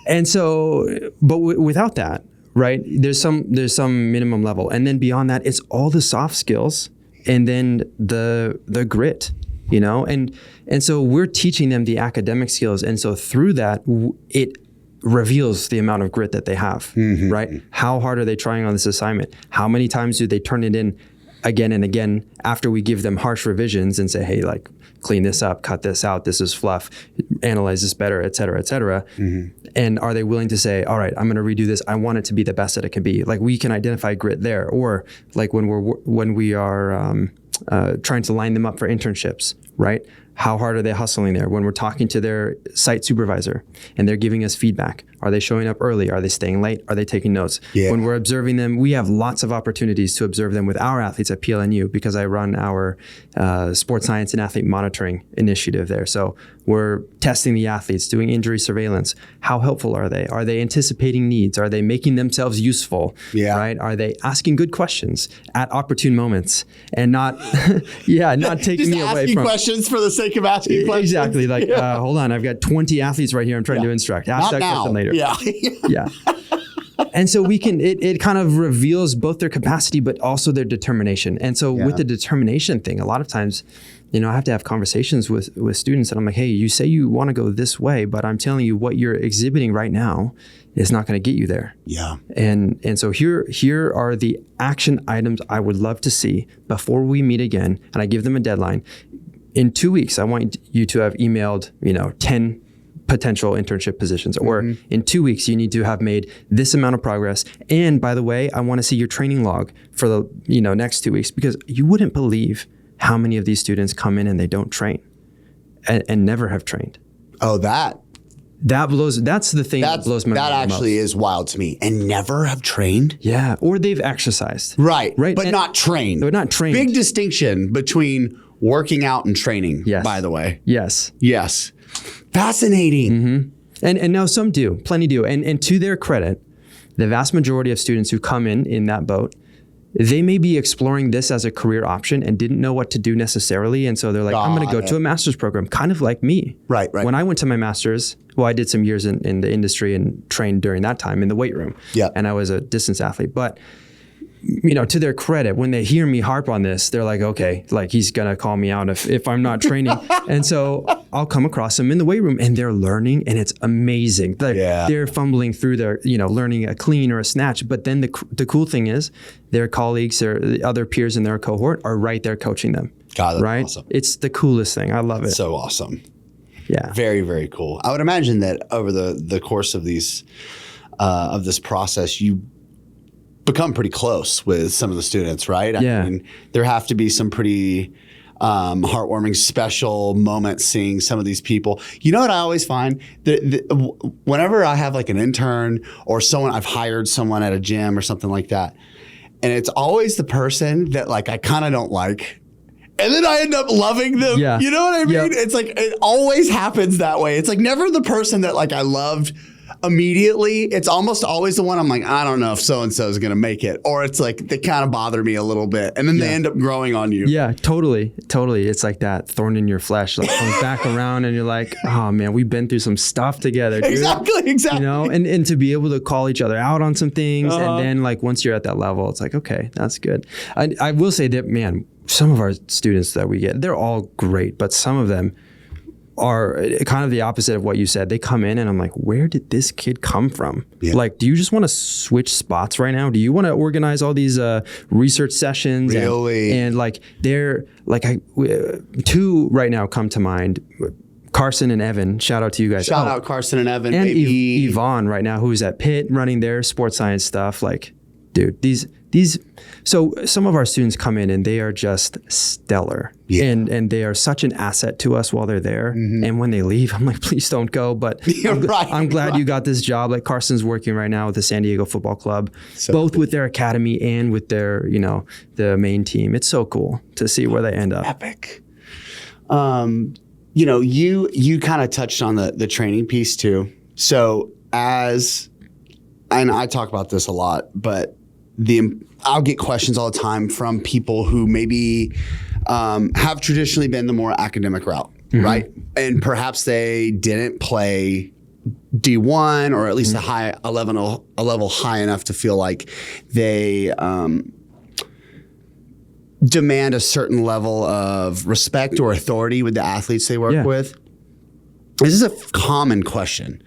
And so, but without that, right? There's some minimum level, and then beyond that, it's all the soft skills, and then the grit. You know, and so we're teaching them the academic skills. And so through that, it reveals the amount of grit that they have, right? How hard are they trying on this assignment? How many times do they turn it in again and again after we give them harsh revisions and say, hey, like, clean this up, cut this out, this is fluff, analyze this better, et cetera, et cetera. And are they willing to say, all right, I'm going to redo this. I want it to be the best that it can be. Like, we can identify grit there. Or like when we are trying to line them up for internships, right? how hard are they hustling there? When we're talking to their site supervisor and they're giving us feedback, are they showing up early? Are they staying late? Are they taking notes? Yeah. When we're observing them, we have lots of opportunities to observe them with our athletes at PLNU because I run our sports science and athlete monitoring initiative there. So we're testing the athletes, doing injury surveillance. How helpful are they? Are they anticipating needs? Are they making themselves useful? Yeah. Right? Are they asking good questions at opportune moments and not, not taking Just me away asking from questions for the sake of asking questions. Exactly. Like, hold on, I've got 20 athletes right here. I'm trying to instruct. Ask Not that now. question later. Yeah. Yeah. And so we can, it kind of reveals both their capacity, but also their determination. And so with the determination thing, a lot of times, I have to have conversations with students and I'm like, hey, you say you want to go this way, but I'm telling you what you're exhibiting right now is not going to get you there. Yeah. And so here are the action items I would love to see before we meet again. And I give them a deadline. In 2 weeks, I want you to have emailed, 10 potential internship positions, or in 2 weeks, you need to have made this amount of progress. And by the way, I want to see your training log for the, next 2 weeks, because you wouldn't believe how many of these students come in and they don't train and never have trained. Oh, that's the thing that blows my mind. That actually is wild to me. And never have trained? Yeah. Or they've exercised. Right. Right. But not trained. They're not trained. Big distinction between working out and training, by the way. Yes. Yes. Fascinating. And now some do, plenty do. And to their credit, the vast majority of students who come in that boat, they may be exploring this as a career option and didn't know what to do necessarily. And so they're like, I'm going to go to a master's program, kind of like me. Right. When I went to my master's, I did some years in the industry and trained during that time in the weight room. Yeah. And I was a distance athlete. But to their credit, when they hear me harp on this, they're like, okay, like he's going to call me out if I'm not training. And so I'll come across them in the weight room and they're learning and it's amazing. They're fumbling through their, learning a clean or a snatch. But then the cool thing is their colleagues or the other peers in their cohort are right there coaching them. God, that's right? awesome. It's the coolest thing. I love it. So awesome. Yeah. Very, very cool. I would imagine that over the course of these, of this process, you become pretty close with some of the students, right? Yeah. I mean, there have to be some pretty heartwarming, special moments seeing some of these people. You know what I always find? Whenever I have like an intern or I've hired someone at a gym or something like that, and it's always the person that like I kind of don't like. And then I end up loving them. Yeah. You know what I mean? Yep. It's like, it always happens that way. It's like never the person that like I loved immediately. It's almost always the one I'm like, I don't know if so-and-so is going to make it. Or it's like, they kind of bother me a little bit. And then they end up growing on you. Yeah, totally. It's like that thorn in your flesh, like comes back around and you're like, oh man, we've been through some stuff together, dude. Exactly. And to be able to call each other out on some things. And then like, once you're at that level, it's like, okay, that's good. I will say that, man, some of our students that we get, they're all great, but some of them are kind of the opposite of what you said. They come in and I'm like, where did this kid come from? Yeah. Like, do you just want to switch spots right now? Do you want to organize all these research sessions? Really? And like, they're like, two right now come to mind. Carson and Evan, shout out to you guys. Shout out Carson and Evan. And Yvonne right now, who's at Pitt running their sports science stuff. Like, dude, so some of our students come in and they are just stellar. Yeah. And they are such an asset to us while they're there. Mm-hmm. And when they leave, I'm like, please don't go. But I'm glad you got this job. Like Carson's working right now with the San Diego Football Club, both with their academy and with their, the main team. It's so cool to see where they end up. Epic. You kind of touched on the training piece too. So and I talk about this a lot, but I'll get questions all the time from people who maybe have traditionally been the more academic route, right? And perhaps they didn't play D1 or at least a level high enough to feel like they demand a certain level of respect or authority with the athletes they work with. This is a common question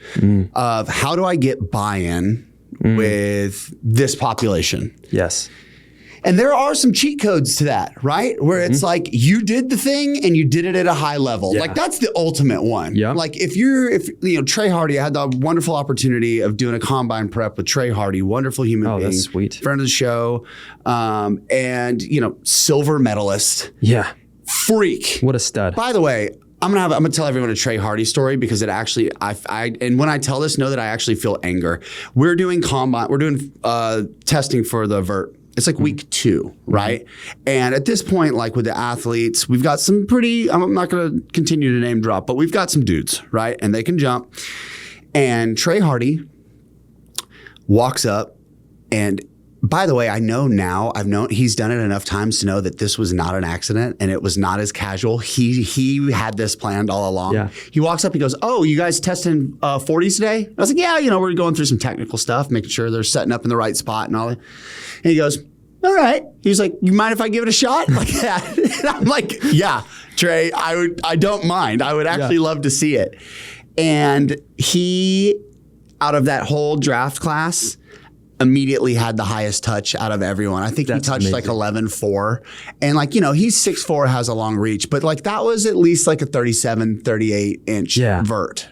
of how do I get buy-in with this population? Yes. And there are some cheat codes to that, right? Where it's like you did the thing and you did it at a high level. Yeah. Like that's the ultimate one. Yeah. Like if Trey Hardy, I had the wonderful opportunity of doing a combine prep with Trey Hardy, wonderful human being. That's sweet. Friend of the show. And silver medalist. Yeah. Freak. What a stud. By the way, I'm gonna tell everyone a Trey Hardy story because it actually and when I tell this, know that I actually feel anger. We're doing testing for the vert. It's like week 2, right? And at this point, like with the athletes, we've got some I'm not going to continue to name drop, but we've got some dudes, right? And they can jump. And Trey Hardy walks up, and by the way, he's done it enough times to know that this was not an accident and it was not as casual. He had this planned all along. Yeah. He walks up, he goes, "Oh, you guys testing 40s today?" I was like, "Yeah, we're going through some technical stuff, making sure they're setting up in the right spot and all that." And he goes, "All right." He was like, "You mind if I give it a shot?" Like that. And I'm like, "Yeah, Trey, I don't mind. I would actually love to see it." And he, out of that whole draft class, immediately had the highest touch out of everyone. I think he touched like 11.4. And like, he's 6'4", has a long reach, but like that was at least like a 37, 38 inch vert.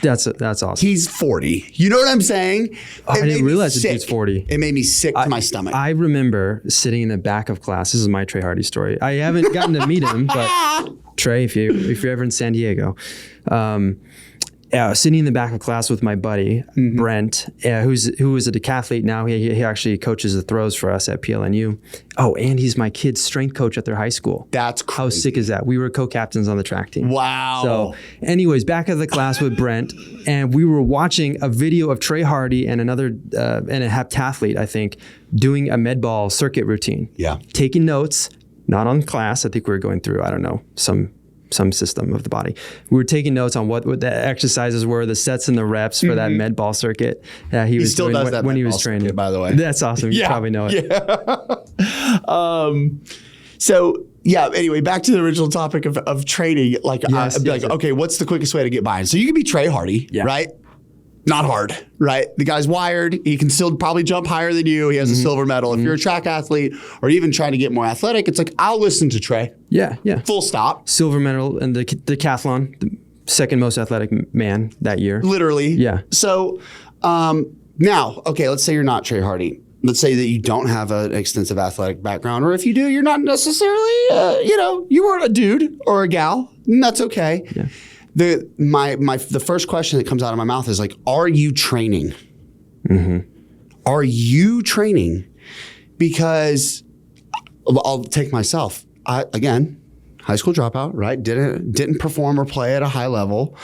That's awesome. He's 40. You know what I'm saying? I didn't realize the dude's 40. It made me sick to my stomach. I remember sitting in the back of class. This is my Trey Hardy story. I haven't gotten to meet him, but Trey, if you're ever in San Diego, sitting in the back of class with my buddy, Brent, who is a decathlete now. He actually coaches the throws for us at PLNU. Oh, and he's my kid's strength coach at their high school. That's crazy. How sick is that? We were co-captains on the track team. Wow. So anyways, back of the class with Brent, and we were watching a video of Trey Hardy and another, and a heptathlete, I think, doing a med ball circuit routine. Yeah. Taking notes, not on class. I think we were going through, I don't know, some system of the body. We were taking notes on what the exercises were, the sets and the reps for that med ball circuit. He was still doing does that when he was med ball training. circuit, by the way. That's awesome. You probably know it. Yeah. Anyway, back to the original topic of training. Like, Yes, I'd be okay, what's the quickest way to get by? So you can be Trey Hardy, right? Not hard, right? The guy's wired. He can still probably jump higher than you. He has a silver medal. If you're a track athlete or even trying to get more athletic, it's like, I'll listen to Trey. Yeah. Full stop. Silver medal in the decathlon, the second most athletic man that year. Literally. Yeah. So now, okay, let's say you're not Trey Hardy. Let's say that you don't have an extensive athletic background, or if you do, you're not necessarily, you weren't a dude or a gal, and that's okay. Yeah. The first question that comes out of my mouth is like, are you training? Are you training? Because I'll take myself. Again, high school dropout, right? Didn't perform or play at a high level.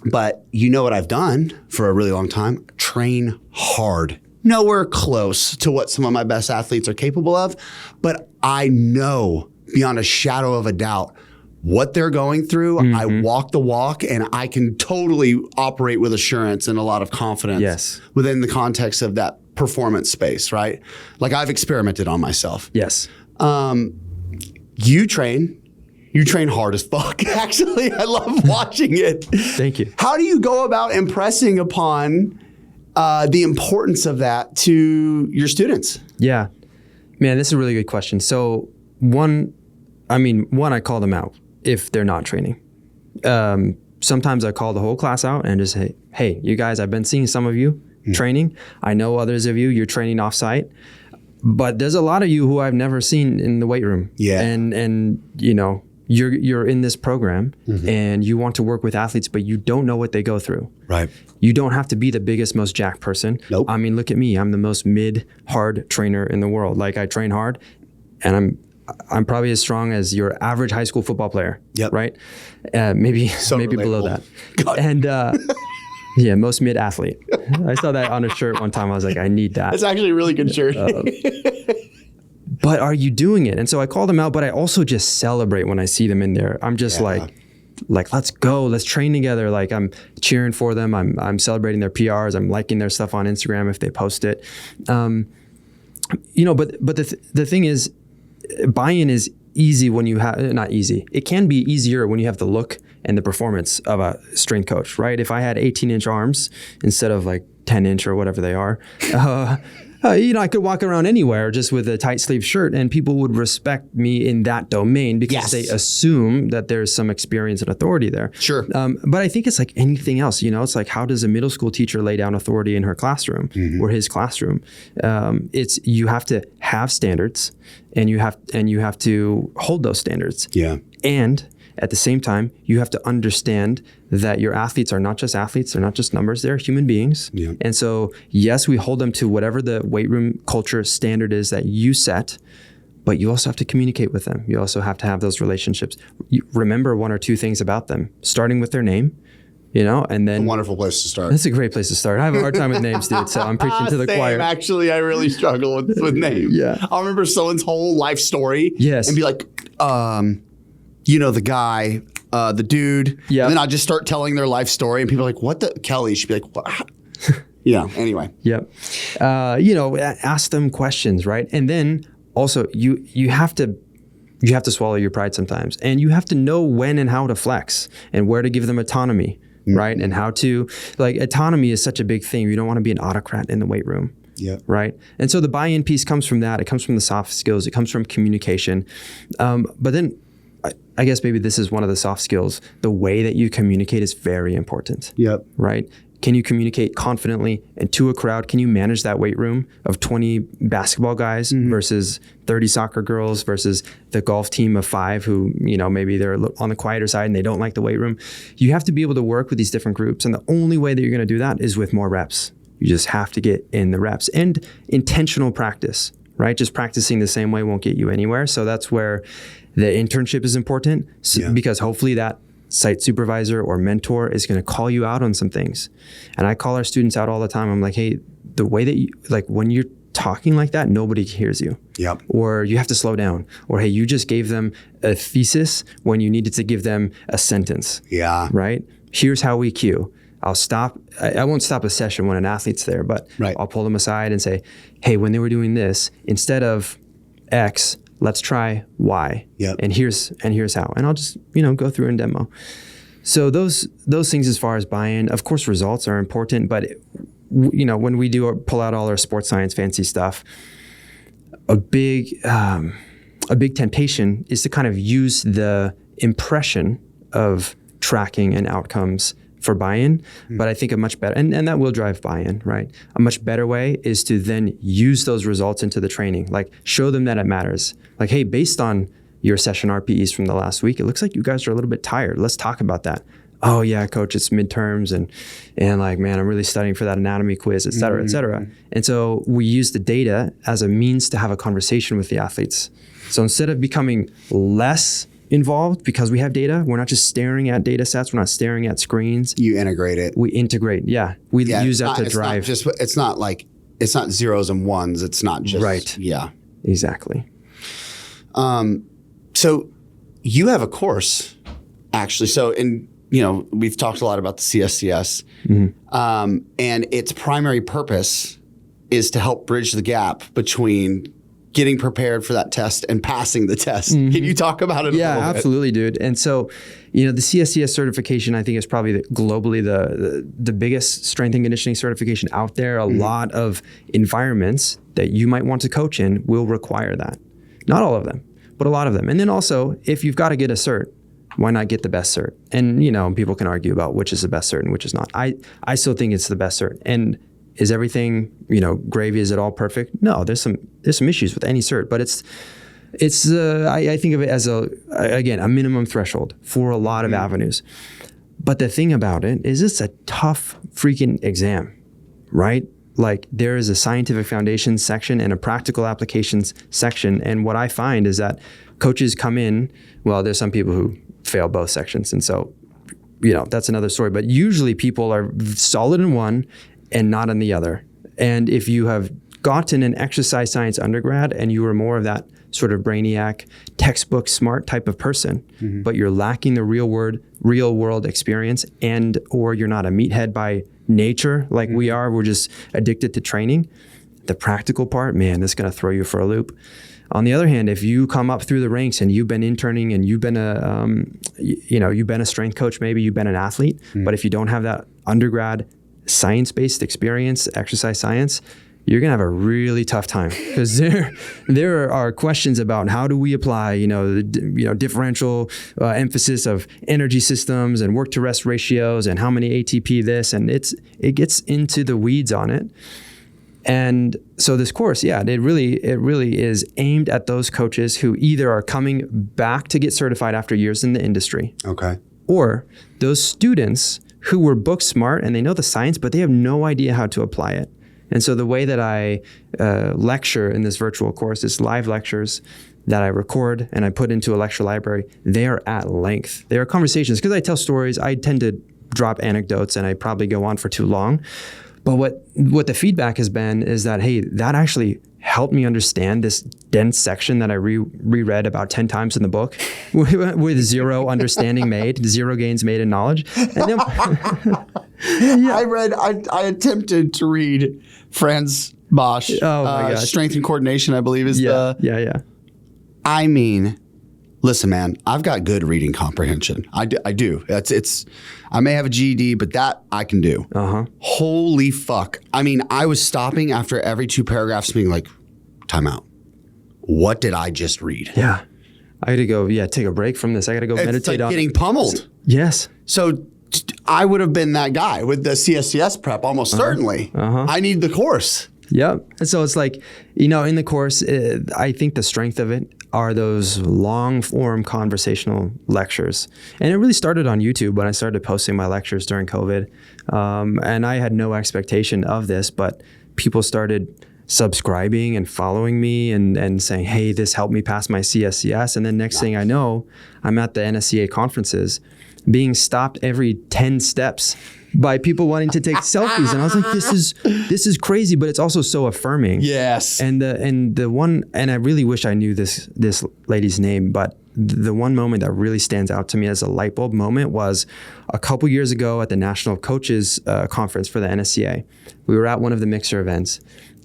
But you know what I've done for a really long time? Train hard. Nowhere close to what some of my best athletes are capable of, but I know beyond a shadow of a doubt what they're going through. I walk the walk, and I can totally operate with assurance and a lot of confidence within the context of that performance space, right? Like, I've experimented on myself. Yes. You train hard as fuck. Actually, I love watching it. Thank you. How do you go about impressing upon the importance of that to your students? Yeah. Man, this is a really good question. So one, I call them out if they're not training. Sometimes I call the whole class out and just say, hey, you guys, I've been seeing some of you training. I know others of you, you're training off-site. But there's a lot of you who I've never seen in the weight room. Yeah. And you're in this program and you want to work with athletes, but you don't know what they go through. Right. You don't have to be the biggest, most jacked person. Nope. Look at me. I'm the most mid-hard trainer in the world. Like, I train hard, and I'm probably as strong as your average high school football player. Yep. Right? Maybe below that. God. And most mid athlete. I saw that on a shirt one time. I was like, I need that. That's actually a really good shirt. But are you doing it? And so I call them out, but I also just celebrate when I see them in there. I'm just like, let's go, let's train together. Like, I'm cheering for them. I'm celebrating their PRs. I'm liking their stuff on Instagram if they post it. But the thing is, buy-in is easy when you have, not easy. It can be easier when you have the look and the performance of a strength coach, right? If I had 18-inch arms instead of like 10-inch or whatever they are, I could walk around anywhere just with a tight sleeve shirt and people would respect me in that domain because they assume that there's some experience and authority there. Sure. But I think it's like anything else, it's like, how does a middle school teacher lay down authority in her classroom or his classroom? You have to have standards and you have to hold those standards. Yeah. And At the same time, you have to understand that your athletes are not just athletes, they're not just numbers, they're human beings. Yeah. And so, yes, we hold them to whatever the weight room culture standard is that you set, but you also have to communicate with them. You also have to have those relationships. You remember one or two things about them, starting with their name, and then... A wonderful place to start. That's a great place to start. I have a hard time with names, dude, so I'm preaching to the choir. Actually, I really struggle with names. Yeah. I'll remember someone's whole life story. Yes. And be like, the guy, the dude. Yeah. And then I'll just start telling their life story, and people are like, what the... Kelly should be like, what? Yeah, anyway. Yep. Ask them questions, right? And then also you have to swallow your pride sometimes, and you have to know when and how to flex and where to give them autonomy, right? And how to, autonomy is such a big thing. You don't want to be an autocrat in the weight room. Yeah. Right. And so the buy-in piece comes from that. It comes from the soft skills. It comes from communication. But then I guess maybe this is one of the soft skills. The way that you communicate is very important. Yep. Right. Can you communicate confidently and to a crowd? Can you manage that weight room of 20 basketball guys versus 30 soccer girls versus the golf team of 5 who, maybe they're on the quieter side and they don't like the weight room? You have to be able to work with these different groups. And the only way that you're going to do that is with more reps. You just have to get in the reps and intentional practice, right? Just practicing the same way won't get you anywhere. So that's where the internship is important because hopefully that site supervisor or mentor is going to call you out on some things. And I call our students out all the time. I'm like, hey, the way that you, when you're talking like that, nobody hears you. Yep. Or you have to slow down. Or, hey, you just gave them a thesis when you needed to give them a sentence. Yeah. Right? Here's how we cue. I'll stop. I won't stop a session when an athlete's there, but I'll pull them aside and say, hey, when they were doing this, instead of X, let's try Y. Yep. And here's how. And I'll just, go through and demo. So those things as far as buy-in, of course, results are important, but when we pull out all our sports science fancy stuff, a big temptation is to kind of use the impression of tracking and outcomes for buy-in, but I think a much better, and that will drive buy-in, right? A much better way is to then use those results into the training, show them that it matters. Hey, based on your session RPEs from the last week, it looks like you guys are a little bit tired. Let's talk about that. Oh yeah, coach, it's midterms and man, I'm really studying for that anatomy quiz, et cetera, et cetera. And so we use the data as a means to have a conversation with the athletes. So instead of becoming less involved because we have data, we're not just staring at data sets, we're not staring at screens. You integrate it. We integrate, We use that to drive. It's not zeros and ones. It's not just right. Yeah, exactly. So you have a course, actually. So we've talked a lot about the CSCS, and its primary purpose is to help bridge the gap between getting prepared for that test and passing the test. Can you talk about it a little bit? Yeah, absolutely, dude. And so, the CSCS certification, I think, is probably globally the biggest strength and conditioning certification out there. A lot of environments that you might want to coach in will require that. Not all of them, but a lot of them. And then also, if you've got to get a cert, why not get the best cert? And, people can argue about which is the best cert and which is not. I still think it's the best cert. And is everything, gravy? Is it all perfect? No, there's some issues with any cert, but it's I think of it as a minimum threshold for a lot of avenues. But the thing about it is it's a tough freaking exam, right? There is a scientific foundation section and a practical applications section. And what I find is that coaches come in, there's some people who fail both sections. And so, that's another story. But usually people are solid in one and not in the other. And if you have gotten an exercise science undergrad and you were more of that sort of brainiac, textbook smart type of person, but you're lacking the real world experience and or you're not a meathead by nature like we are, we're just addicted to training, the practical part, man, that's going to throw you for a loop. On the other hand, if you come up through the ranks and you've been interning and you've been you've been a strength coach, maybe you've been an athlete, but if you don't have that undergrad science-based experience, exercise science, you're going to have a really tough time because there are questions about how do we apply, differential emphasis of energy systems and work to rest ratios and how many ATP this, and it gets into the weeds on it. And so this course, it really is aimed at those coaches who either are coming back to get certified after years in the industry. Okay. Or those students who were book smart and they know the science, but they have no idea how to apply it. And so the way that I lecture in this virtual course is live lectures that I record and I put into a lecture library. They are at length. They are conversations. Because I tell stories, I tend to drop anecdotes and I probably go on for too long. But what the feedback has been is that, hey, that actually helped me understand this dense section that I reread about 10 times in the book with zero understanding made, zero gains made in knowledge. And then, I attempted to read Franz Bosch, Strength and Coordination, I believe is I mean, listen, man, I've got good reading comprehension. I do. I may have a GED, but that I can do. Holy fuck. I mean, I was stopping after every 2 paragraphs being like, time out. What did I just read? Yeah. I had to go, take a break from this. I got to go meditate on getting pummeled. Yes. So I would have been that guy with the CSCS prep, almost certainly. I need the course. Yep. And so it's like, in the course, I think the strength of it are those long form conversational lectures. And it really started on YouTube when I started posting my lectures during COVID. And I had no expectation of this, but people started subscribing and following me and saying, hey, this helped me pass my CSCS. And then next thing I know, I'm at the NSCA conferences being stopped every 10 steps by people wanting to take selfies. And I was like, this is crazy, but it's also so affirming. Yes. And the one, and I really wish I knew this lady's name, but the one moment that really stands out to me as a light bulb moment was a couple years ago at the National Coaches Conference for the NSCA. We were at one of the mixer events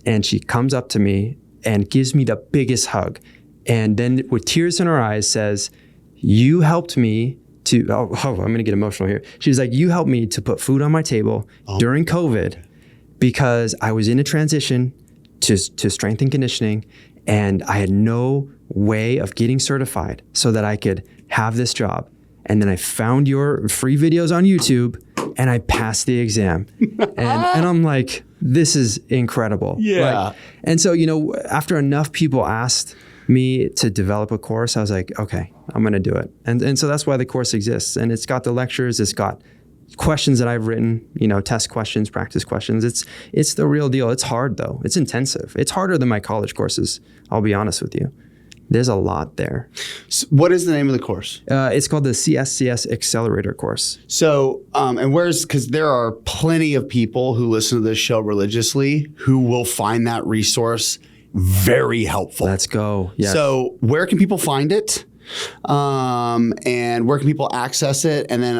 and she comes up to me and gives me the biggest hug. And then with tears in her eyes says, you helped me to, I'm going to get emotional here. She was like, you helped me to put food on my table during COVID because I was in a transition to strength and conditioning and I had no way of getting certified so that I could have this job. And then I found your free videos on YouTube and I passed the exam. And I'm like, this is incredible. Yeah. And so, after enough people asked me to develop a course, I was like, okay, I'm going to do it. And so that's why the course exists. And it's got the lectures, it's got questions that I've written, test questions, practice questions. It's the real deal. It's hard though. It's intensive. It's harder than my college courses. I'll be honest with you. There's a lot there. So what is the name of the course? It's called the CSCS Accelerator course. So, because there are plenty of people who listen to this show religiously who will find that resource very helpful. Let's go. Yes. So where can people find it? And where can people access it? And then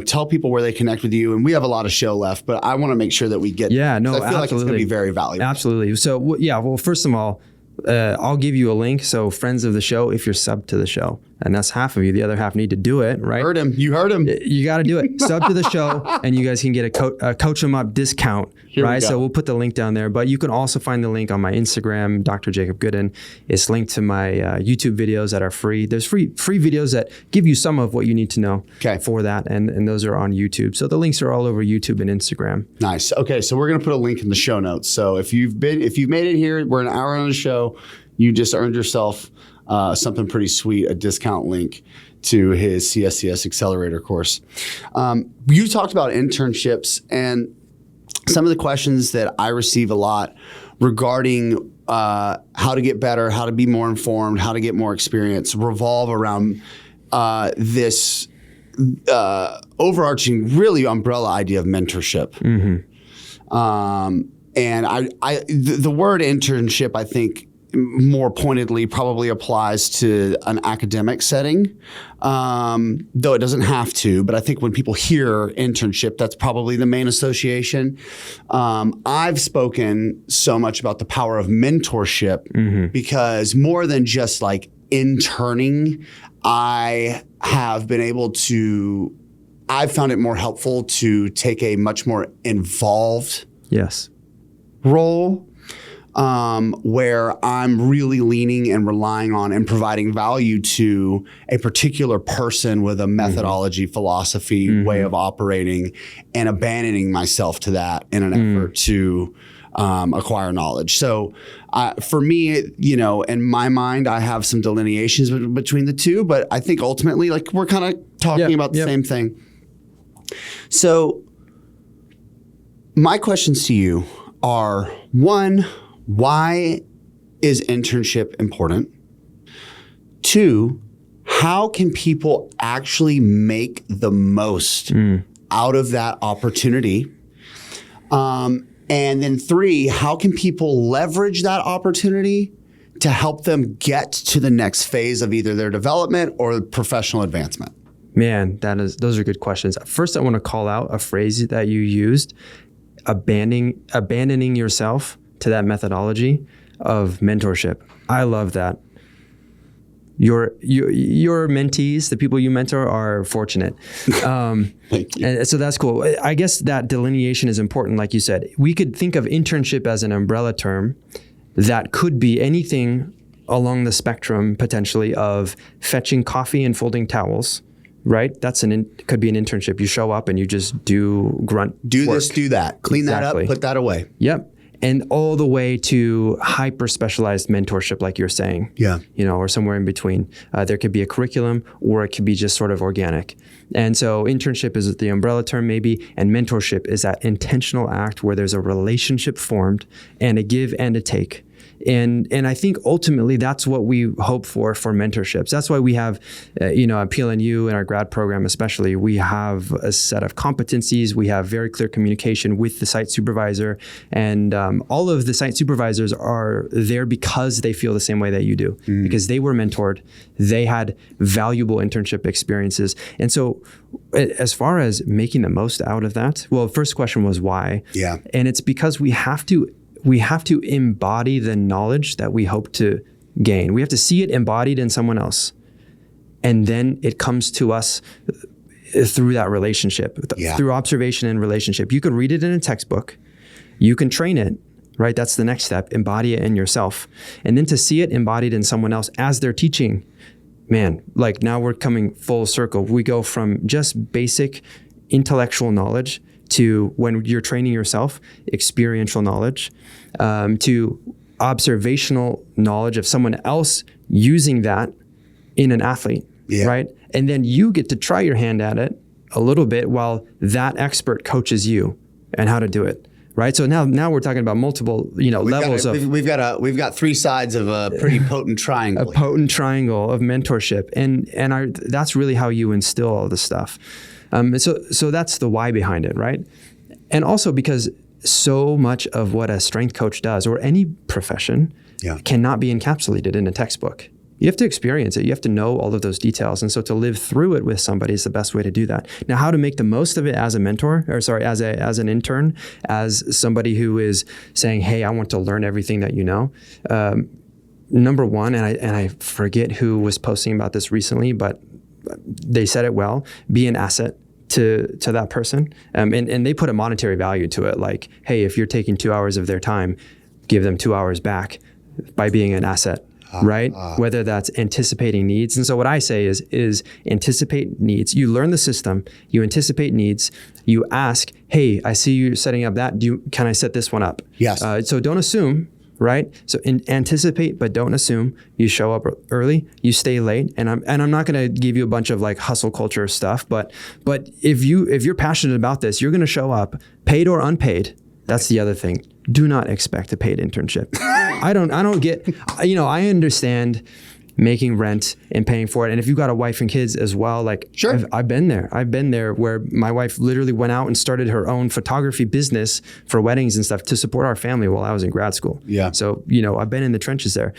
tell people where they connect with you. And we have a lot of show left, but I want to make sure that we get, I feel absolutely. like it's going to be very valuable. Absolutely. So well, first of all, I'll give you a link. So friends of the show, if you're sub to the show, and that's half of you, the other half need to do it, right? You heard him. You got to do it. Sub to the show and you guys can get a Coach 'em Up discount, right? So we'll put the link down there, but you can also find the link on my Instagram, Dr. Jacob Goodin. It's linked to my YouTube videos that are free. There's free videos that give you some of what you need to know for that. And those are on YouTube. So the links are all over YouTube and Instagram. Nice. Okay. So we're going to put a link in the show notes. So if you've made it here, we're an hour on the show, you just earned yourself something pretty sweet, a discount link to his CSCS Accelerator course. You talked about internships, and some of the questions that I receive a lot regarding how to get better, how to be more informed, how to get more experience revolve around this overarching, really umbrella idea of mentorship. And the word internship, I think, more pointedly probably applies to an academic setting, though it doesn't have to. But I think when people hear internship, that's probably the main association. I've spoken so much about the power of mentorship because more than just like interning, I've found it more helpful to take a much more involved role. Where I'm really leaning and relying on and providing value to a particular person with a methodology, philosophy, way of operating, and abandoning myself to that in an effort to acquire knowledge. So for me, in my mind, I have some delineations between the two, but I think ultimately, like, we're kind of talking about the same thing. So my questions to you are, one, why is internship important? Two, how can people actually make the most out of that opportunity? And then three, how can people leverage that opportunity to help them get to the next phase of either their development or professional advancement? Man, those are good questions. First, I want to call out a phrase that you used, abandoning yourself to that methodology of mentorship. I love that. Your mentees, the people you mentor, are fortunate. Thank you. And so that's cool. I guess that delineation is important. Like you said, we could think of internship as an umbrella term that could be anything along the spectrum, potentially, of fetching coffee and folding towels, right? Could be an internship. You show up and you just do grunt Do work. this, do that. Clean that up, put that away. Yep. And all the way to hyper specialized mentorship, like you're saying. Yeah. Or somewhere in between. There could be a curriculum, or it could be just sort of organic. And so internship is the umbrella term maybe, and mentorship is that intentional act where there's a relationship formed and a give and a take. And I think ultimately that's what we hope for mentorships. That's why we have, at PLNU in our grad program especially, we have a set of competencies. We have very clear communication with the site supervisor. And all of the site supervisors are there because they feel the same way that you do, because they were mentored. They had valuable internship experiences. And so as far as making the most out of that, well, first question was why? Yeah. And it's because we have to embody the knowledge that we hope to gain. We have to see it embodied in someone else. And then it comes to us through that relationship, through observation and relationship. You could read it in a textbook. You can train it, right? That's the next step. Embody it in yourself. And then to see it embodied in someone else as they're teaching, man, like now we're coming full circle. We go from just basic intellectual knowledge to, when you're training yourself, experiential knowledge, to observational knowledge of someone else using that in an athlete, right? And then you get to try your hand at it a little bit while that expert coaches you and how to do it, right? So now we're talking about multiple, levels of. We've got three sides of a pretty potent triangle. A potent triangle of mentorship, and that's really how you instill all this stuff. So that's the why behind it, right? And also because so much of what a strength coach does, or any profession, cannot be encapsulated in a textbook. You have to experience it. You have to know all of those details. And so to live through it with somebody is the best way to do that. Now, how to make the most of it as a mentor, as an intern, as somebody who is saying, hey, I want to learn everything that you know. Number one, and I forget who was posting about this recently, but they said it well, be an asset to that person. And they put a monetary value to it. Like, hey, if you're taking 2 hours of their time, give them 2 hours back by being an asset, right? Whether that's anticipating needs. And so what I say is anticipate needs. You learn the system, you anticipate needs, you ask, hey, I see you setting up that. Can I set this one up? Yes. So don't assume, right? So anticipate, but don't assume. You show up early, you stay late, and I'm not going to give you a bunch of like hustle culture stuff, but if you're passionate about this, you're going to show up, paid or unpaid. That's the other thing. Do not expect a paid internship. I don't get, I understand making rent and paying for it. And if you've got a wife and kids as well, like sure. I've been there where my wife literally went out and started her own photography business for weddings and stuff to support our family while I was in grad school. Yeah. So, I've been in the trenches there.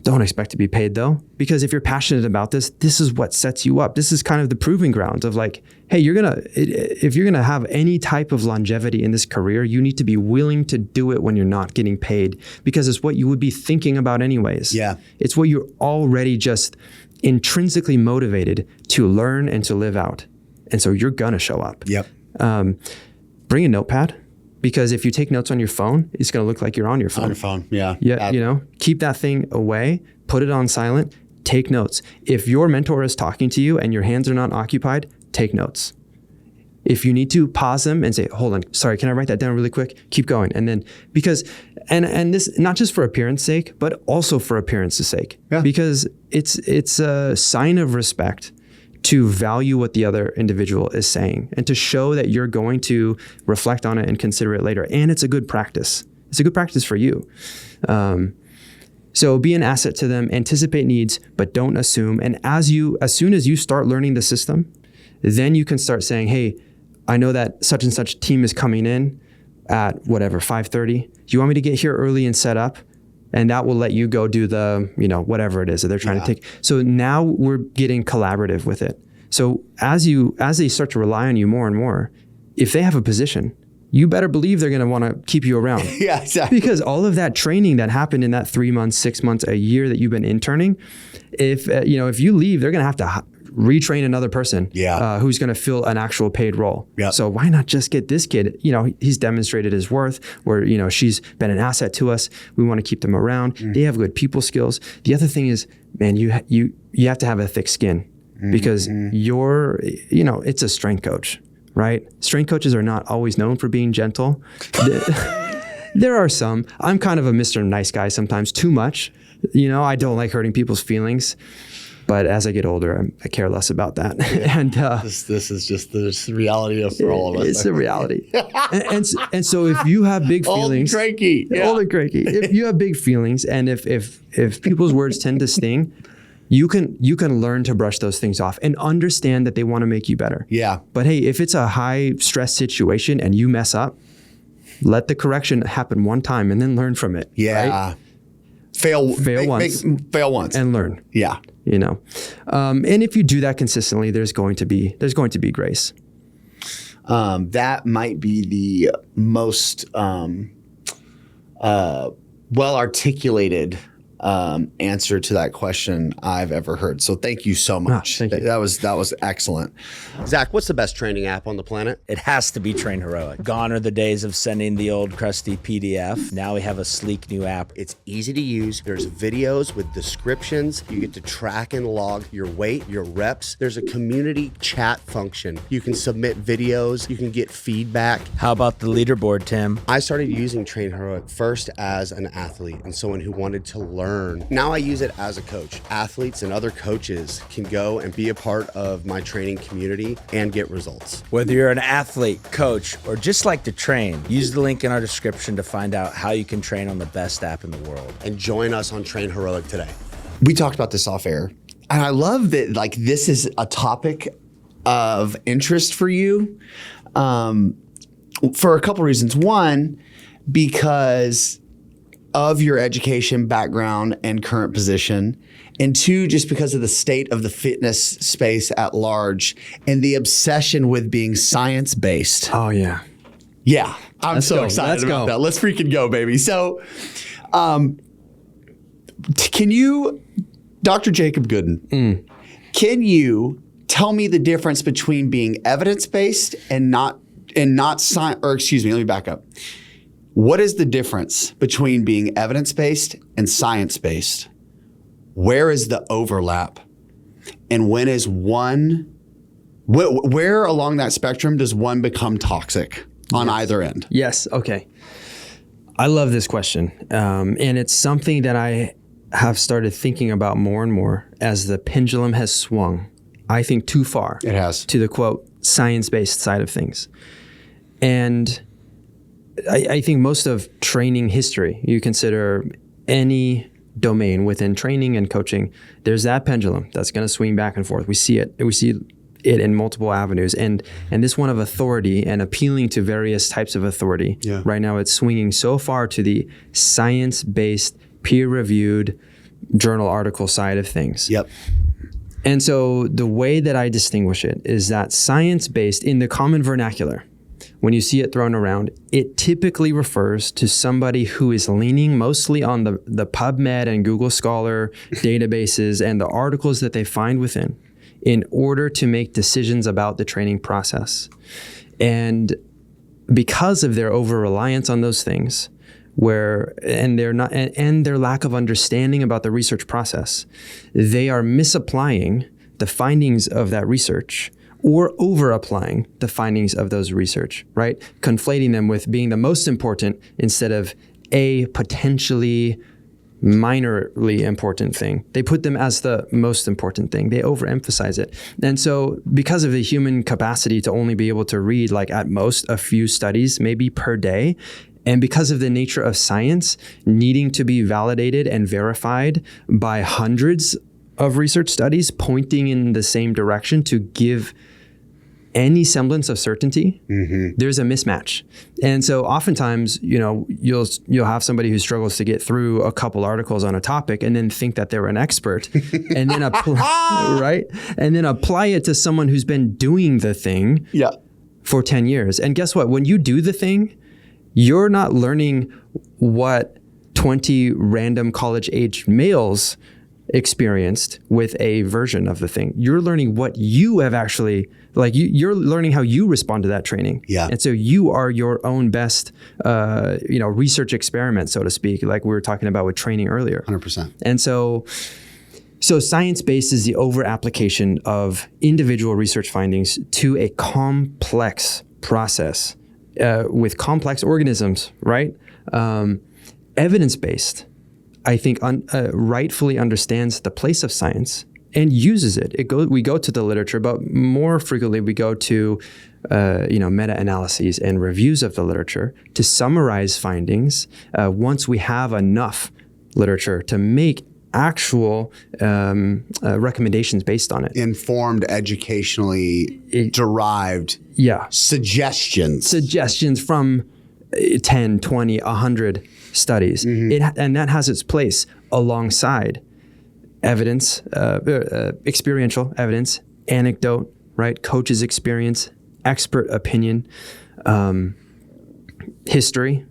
Don't expect to be paid though, because if you're passionate about this is what sets you up. This is kind of the proving ground of like, hey, if you're gonna have any type of longevity in this career, you need to be willing to do it when you're not getting paid, because it's what you would be thinking about anyways. Yeah. It's what you're already just intrinsically motivated to learn and to live out. And so you're gonna show up. Yep. Bring a notepad. Because if you take notes on your phone, it's going to look like you're on your phone. On your phone, yeah. Yeah, keep that thing away, put it on silent, take notes. If your mentor is talking to you and your hands are not occupied, take notes. If you need to, pause them and say, hold on, sorry, can I write that down really quick? Keep going. And then because, and this, not just for appearance sake, but also for appearance's sake, because it's a sign of respect to value what the other individual is saying and to show that you're going to reflect on it and consider it later. And it's a good practice. It's a good practice for you. So be an asset to them, anticipate needs, but don't assume. And as soon as you start learning the system, then you can start saying, hey, I know that such and such team is coming in at whatever, 5:30. Do you want me to get here early and set up? And that will let you go do the, whatever it is that they're trying to take. So now we're getting collaborative with it. So as they start to rely on you more and more, if they have a position, you better believe they're going to want to keep you around. Yeah, exactly. Because all of that training that happened in that 3 months, 6 months, a year that you've been interning, if you leave, they're going to have to retrain another person who's going to fill an actual paid role. Yep. So why not just get this kid? He's demonstrated his worth, where, she's been an asset to us. We want to keep them around. They have good people skills. The other thing is, man, you have to have a thick skin because it's a strength coach, right? Strength coaches are not always known for being gentle. There are some. I'm kind of a Mr. Nice Guy sometimes, too much. I don't like hurting people's feelings. But as I get older, I care less about that. And this is just the reality for all of us. It's a reality. and so if you have big feelings, old and cranky, if you have big feelings, and if people's words tend to sting, you can learn to brush those things off and understand that they want to make you better. Yeah. But hey, if it's a high stress situation and you mess up, let the correction happen one time and then learn from it. Yeah. Right? Fail once and learn. Yeah. And if you do that consistently, there's going to be grace. That might be the most well articulated answer to that question I've ever heard. So thank you so much. Thank you. That was excellent. Zach, what's the best training app on the planet? It has to be Train Heroic. Gone are the days of sending the old crusty PDF. Now we have a sleek new app. It's easy to use. There's videos with descriptions. You get to track and log your weight, your reps. There's a community chat function. You can submit videos. You can get feedback. How about the leaderboard, Tim? I started using Train Heroic first as an athlete and someone who wanted to learn. Now I use it as a coach. Athletes and other coaches can go and be a part of my training community and get results. Whether you're an athlete, coach, or just like to train, use the link in our description to find out how you can train on the best app in the world. And join us on Train Heroic today. We talked about this off air, and I love that this is a topic of interest for you for a couple reasons. One, because of your education background and current position, and two, just because of the state of the fitness space at large and the obsession with being science-based. Oh, yeah. Yeah, I'm excited about that. Let's freaking go, baby. So, can you, Dr. Jacob Goodin, can you tell me the difference between being evidence-based and not science, or excuse me, let me back up. What is the difference between being evidence-based and science-based? Where is the overlap? And when is one, where along that spectrum does one become toxic on either end? Yes. Okay. I love this question. And it's something that I have started thinking about more and more as the pendulum has swung, I think, too far. It has. To the, quote, science-based side of things. And I think most of training history, you consider any domain within training and coaching, there's that pendulum that's going to swing back and forth. We see it in multiple avenues. And this one of authority and appealing to various types of authority. Yeah. Right now it's swinging so far to the science-based, peer-reviewed journal article side of things. Yep. And so the way that I distinguish it is that science-based in the common vernacular, when you see it thrown around, it typically refers to somebody who is leaning mostly on the PubMed and Google Scholar databases and the articles that they find within in order to make decisions about the training process. And because of their over-reliance on those things, and their lack of understanding about the research process, they are misapplying the findings of that research or over applying the findings of those research, right? Conflating them with being the most important instead of a potentially minorly important thing. They put them as the most important thing. They overemphasize it. And so because of the human capacity to only be able to read like at most a few studies, maybe per day, and because of the nature of science needing to be validated and verified by hundreds of research studies pointing in the same direction to give any semblance of certainty, there's a mismatch. And so oftentimes, you'll have somebody who struggles to get through a couple articles on a topic and then think that they're an expert and then right? And then apply it to someone who's been doing the thing for 10 years. And guess what? When you do the thing, you're not learning what 20 random college-aged males experienced with a version of the thing. You're learning what you have actually, you're learning how you respond to that training. Yeah. And so you are your own best, research experiment, so to speak, like we were talking about with training earlier. 100%. And so science-based is the over-application of individual research findings to a complex process with complex organisms, right? Evidence-based, I think, rightfully understands the place of science and uses it. We go to the literature, but more frequently we go to meta-analyses and reviews of the literature to summarize findings once we have enough literature to make actual recommendations based on it. Informed, educationally derived suggestions from 10, 20, 100 studies. And that has its place alongside evidence, experiential evidence, anecdote, right? Coach's experience, expert opinion, history,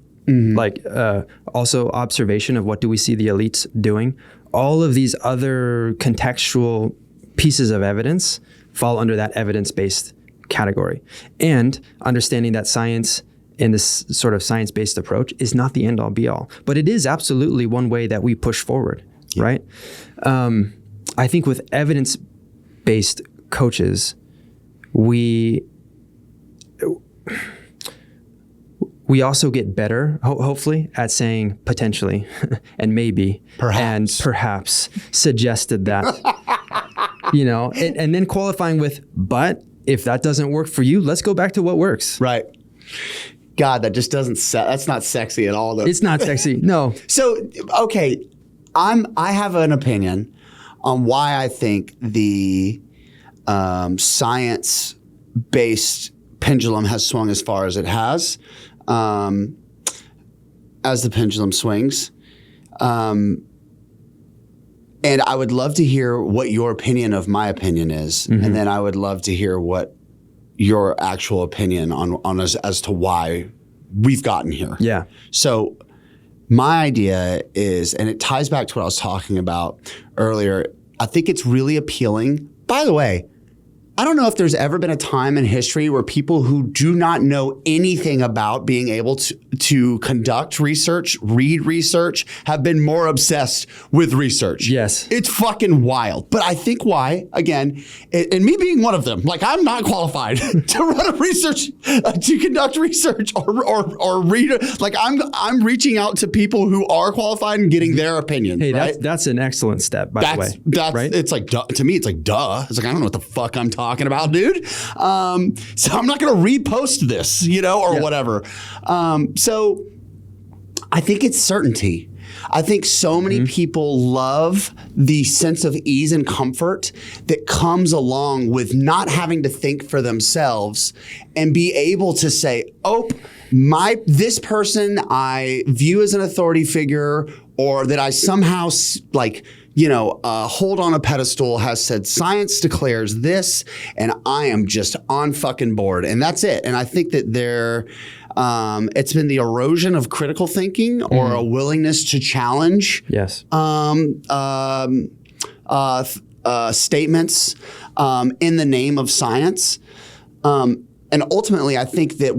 also observation of what do we see the elites doing. All of these other contextual pieces of evidence fall under that evidence-based category. And understanding that science and this sort of science-based approach is not the end-all be-all, but it is absolutely one way that we push forward, right? I think with evidence-based coaches, we also get better, hopefully, at saying potentially and maybe and perhaps suggested that, and then qualifying with, but if that doesn't work for you, let's go back to what works. Right. God, that just doesn't, that's not sexy at all, though. It's not sexy, no. So, okay, I have an opinion on why I think the science-based pendulum has swung as far as it has, as the pendulum swings. And I would love to hear what your opinion of my opinion is. And then I would love to hear what your actual opinion on as to why we've gotten here. Yeah. So my idea is, and it ties back to what I was talking about earlier, I think it's really appealing. By the way, I don't know if there's ever been a time in history where people who do not know anything about being able to conduct research, read research, have been more obsessed with research. Yes. It's fucking wild. But I think why, again, and me being one of them, like I'm not qualified to run a research, to conduct research or read. Like I'm reaching out to people who are qualified and getting their opinions. Hey, right? that's an excellent step, by the way. Right? It's like, to me, it's like, duh. It's like, I don't know what the fuck I'm talking about, dude. So I'm not going to repost this, or whatever. So I think it's certainty. I think so many people love the sense of ease and comfort that comes along with not having to think for themselves and be able to say, oh, this person I view as an authority figure, or that I somehow hold on a pedestal, has said science declares this, and I am just on fucking board, and that's it. And I think that it's been the erosion of critical thinking or a willingness to challenge statements in the name of science. And ultimately, I think that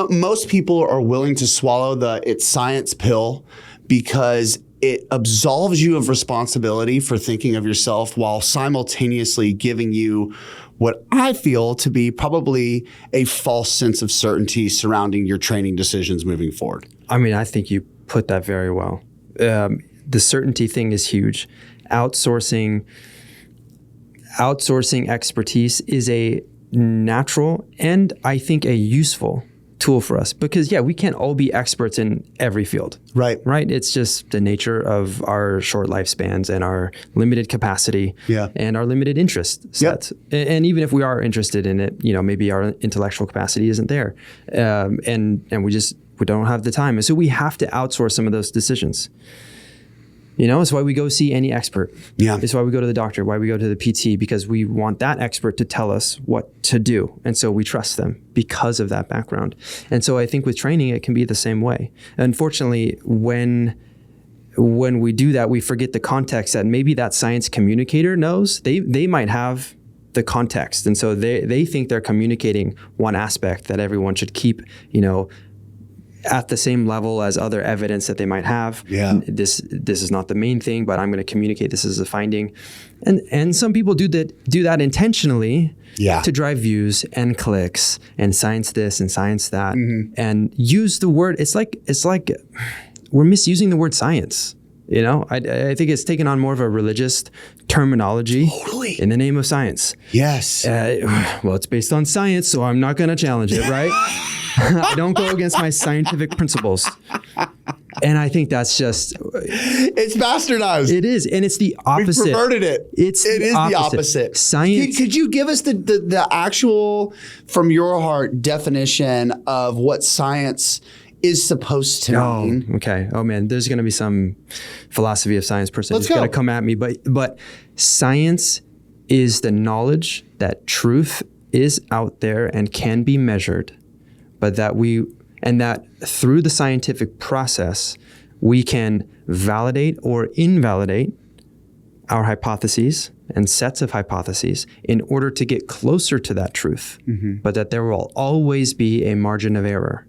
most people are willing to swallow it's science pill because it absolves you of responsibility for thinking of yourself while simultaneously giving you what I feel to be probably a false sense of certainty surrounding your training decisions moving forward. I mean, I think you put that very well. The certainty thing is huge. Outsourcing expertise is a natural and I think a useful tool for us because we can't all be experts in every field. Right. It's just the nature of our short lifespans and our limited capacity and our limited interest sets. Yep. And even if we are interested in it, maybe our intellectual capacity isn't there. And we don't have the time. And so we have to outsource some of those decisions. It's why we go see any expert. Yeah. It's why we go to the doctor, why we go to the PT, because we want that expert to tell us what to do. And so we trust them because of that background. And so I think with training, it can be the same way. Unfortunately, when we do that, we forget the context that maybe that science communicator knows. They might have the context. And so they think they're communicating one aspect that everyone should keep, at the same level as other evidence that they might have. Yeah. This is not the main thing, but I'm going to communicate this as a finding. And some people do that intentionally to drive views and clicks and science this and science that and use the word. It's like we're misusing the word science. I think it's taken on more of a religious terminology in the name of science. Yes. Well, it's based on science, so I'm not going to challenge it, right? I don't go against my scientific principles. And I think that's just... It's bastardized. It is. And it's the opposite. We've perverted it. It is the opposite. Science... Could you give us the actual, from your heart, definition of what science is supposed to mean? Okay. Oh, man. There's going to be some philosophy of science person who's going to come at me. But science is the knowledge that truth is out there and can be measured, but that through the scientific process, we can validate or invalidate our hypotheses and sets of hypotheses in order to get closer to that truth, but that there will always be a margin of error.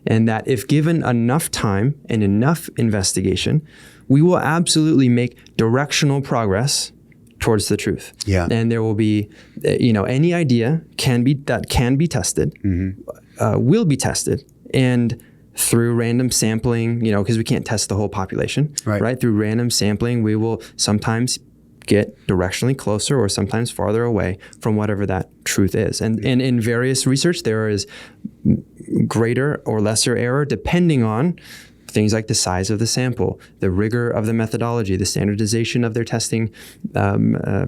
And that if given enough time and enough investigation, we will absolutely make directional progress towards the truth. Yeah. And there will be, any idea can be tested, will be tested. And through random sampling, because we can't test the whole population, right? Through random sampling, we will sometimes get directionally closer or sometimes farther away from whatever that truth is. And in various research, there is greater or lesser error depending on things like the size of the sample, the rigor of the methodology, the standardization of their testing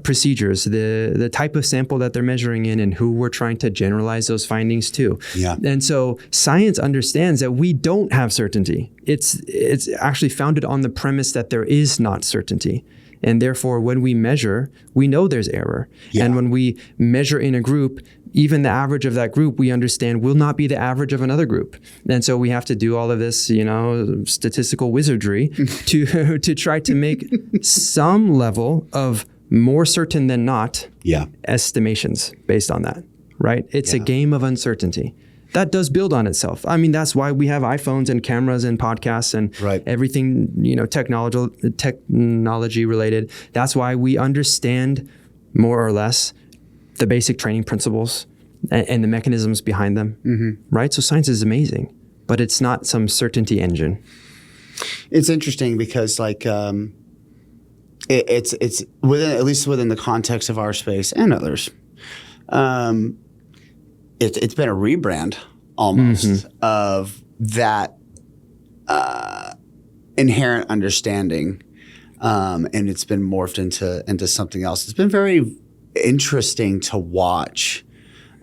procedures, the type of sample that they're measuring in, and who we're trying to generalize those findings to. Yeah. And so science understands that we don't have certainty. It's actually founded on the premise that there is not certainty. And therefore, when we measure, we know there's error. Yeah. And when we measure in a group, even the average of that group, we understand will not be the average of another group. And so we have to do all of this, statistical wizardry to try to make some level of more certain than not estimations based on that, right? It's a game of uncertainty. That does build on itself. I mean, that's why we have iPhones and cameras and podcasts and everything, technology related. That's why we understand more or less the basic training principles and the mechanisms behind them, right? So science is amazing, but it's not some certainty engine. It's interesting because it's within, at least within the context of our space and others, it's been a rebrand almost of that inherent understanding, and it's been morphed into something else. It's been very interesting to watch,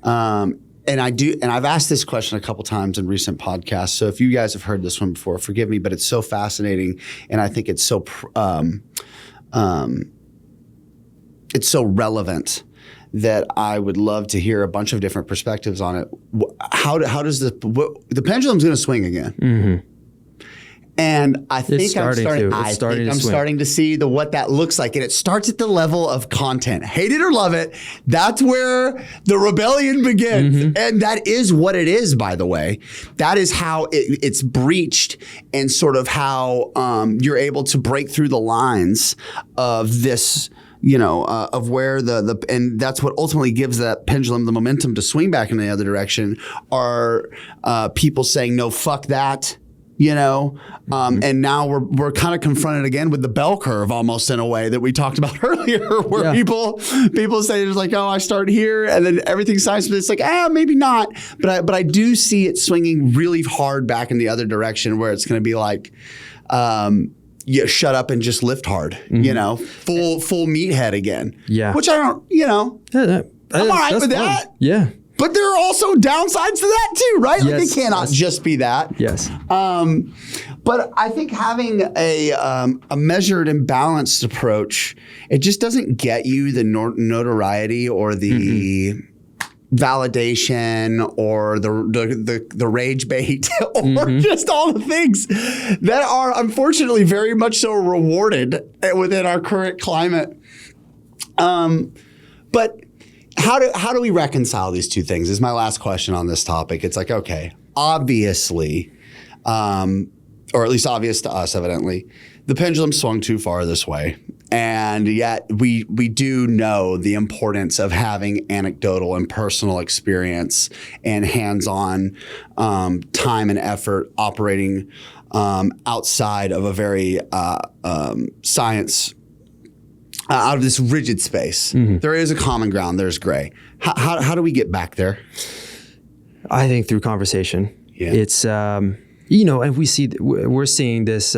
and I've asked this question a couple times in recent podcasts. So if you guys have heard this one before, forgive me, but it's so fascinating, and I think it's so relevant that I would love to hear a bunch of different perspectives on it. How does the pendulum's going to swing again? And I think I'm starting to see what that looks like. And it starts at the level of content. Hate it or love it, that's where the rebellion begins. And that is what it is, by the way. That is how it's breached, and sort of how you're able to break through the lines of this of where the and that's what ultimately gives that pendulum the momentum to swing back in the other direction are people saying, no, fuck that. And now we're kind of confronted again with the bell curve almost in a way that we talked about earlier, where people say it's like, oh, I start here and then everything's science, but it's like, maybe not. But I do see it swinging really hard back in the other direction where it's going to be like, shut up and just lift hard, full meathead again. Yeah. Which I don't, I'm all right with that. Fun. Yeah. But there are also downsides to that too, right? Yes, like it cannot just be that. Yes. But I think having a measured and balanced approach, it just doesn't get you the notoriety or the validation or the rage bait or just all the things that are unfortunately very much so rewarded within our current climate. But how do we reconcile these two things is my last question on this topic. It's like, okay, obviously, or at least obvious to us, evidently, the pendulum swung too far this way. And yet we do know the importance of having anecdotal and personal experience and hands-on time and effort operating outside of a very science out of this rigid space. There is a common ground. There's gray. How do we get back there? I think through conversation. Yeah. It's, and we're seeing this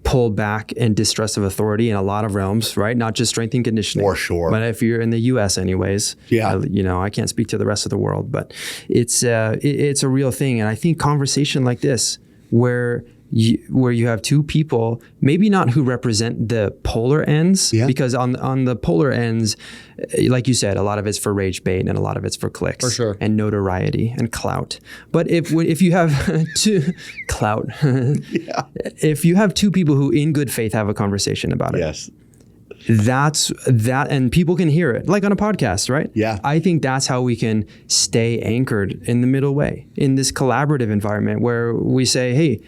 pull back and distrust of authority in a lot of realms, right? Not just strength and conditioning. For sure. But if you're in the U.S. anyways, I can't speak to the rest of the world, but it's a real thing. And I think conversation like this, where you have two people, maybe not who represent the polar ends, because on the polar ends, like you said, a lot of it's for rage bait and a lot of it's for clicks, for sure, and notoriety and clout. But if you have two clout, if you have two people who in good faith have a conversation about it, that's that, and people can hear it, like on a podcast, right? Yeah. I think that's how we can stay anchored in the middle way, in this collaborative environment where we say, hey,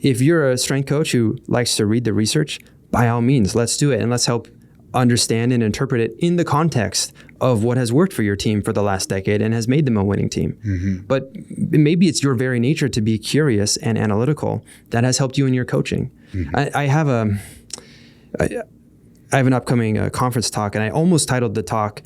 if you're a strength coach who likes to read the research, by all means, let's do it. And let's help understand and interpret it in the context of what has worked for your team for the last decade and has made them a winning team. But maybe it's your very nature to be curious and analytical that has helped you in your coaching. I have an upcoming conference talk, and I almost titled the talk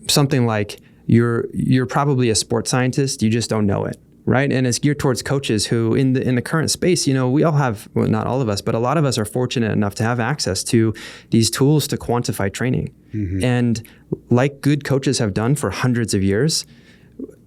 something like, you're probably a sports scientist, you just don't know it. Right. And it's geared towards coaches who in the current space, we all have, well, not all of us, but a lot of us are fortunate enough to have access to these tools to quantify training. And like good coaches have done for hundreds of years,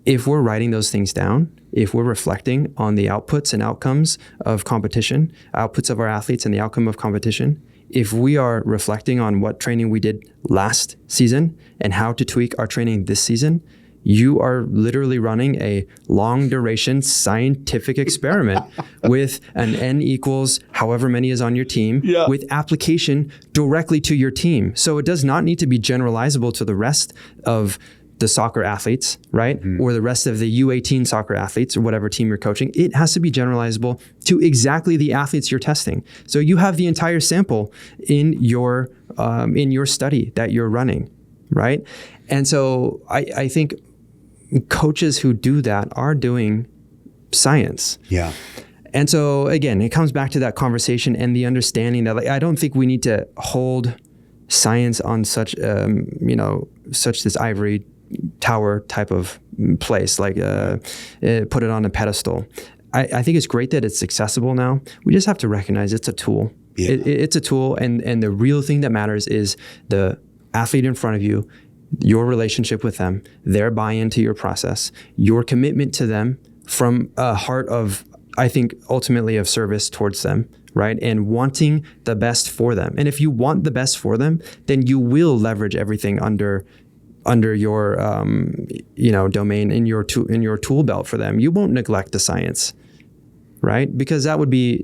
if we're writing those things down, if we're reflecting on the outputs and outcomes of competition, outputs of our athletes and the outcome of competition, if we are reflecting on what training we did last season and how to tweak our training this season, you are literally running a long duration scientific experiment with an N equals however many is on your team with application directly to your team. So it does not need to be generalizable to the rest of the soccer athletes, right? Or the rest of the U18 soccer athletes or whatever team you're coaching. It has to be generalizable to exactly the athletes you're testing. So you have the entire sample in your study that you're running, right? And so I think coaches who do that are doing science. Yeah. And so again, it comes back to that conversation and the understanding that I don't think we need to hold science on such this ivory tower type of place, like put it on a pedestal. I think it's great that it's accessible now. We just have to recognize it's a tool. Yeah. It's a tool, and the real thing that matters is the athlete in front of you, your relationship with them, their buy-in to your process, your commitment to them from a heart of, I think, ultimately of service towards them, right? And wanting the best for them. And if you want the best for them, then you will leverage everything under your domain in your tool belt for them. You won't neglect the science, right? Because that would be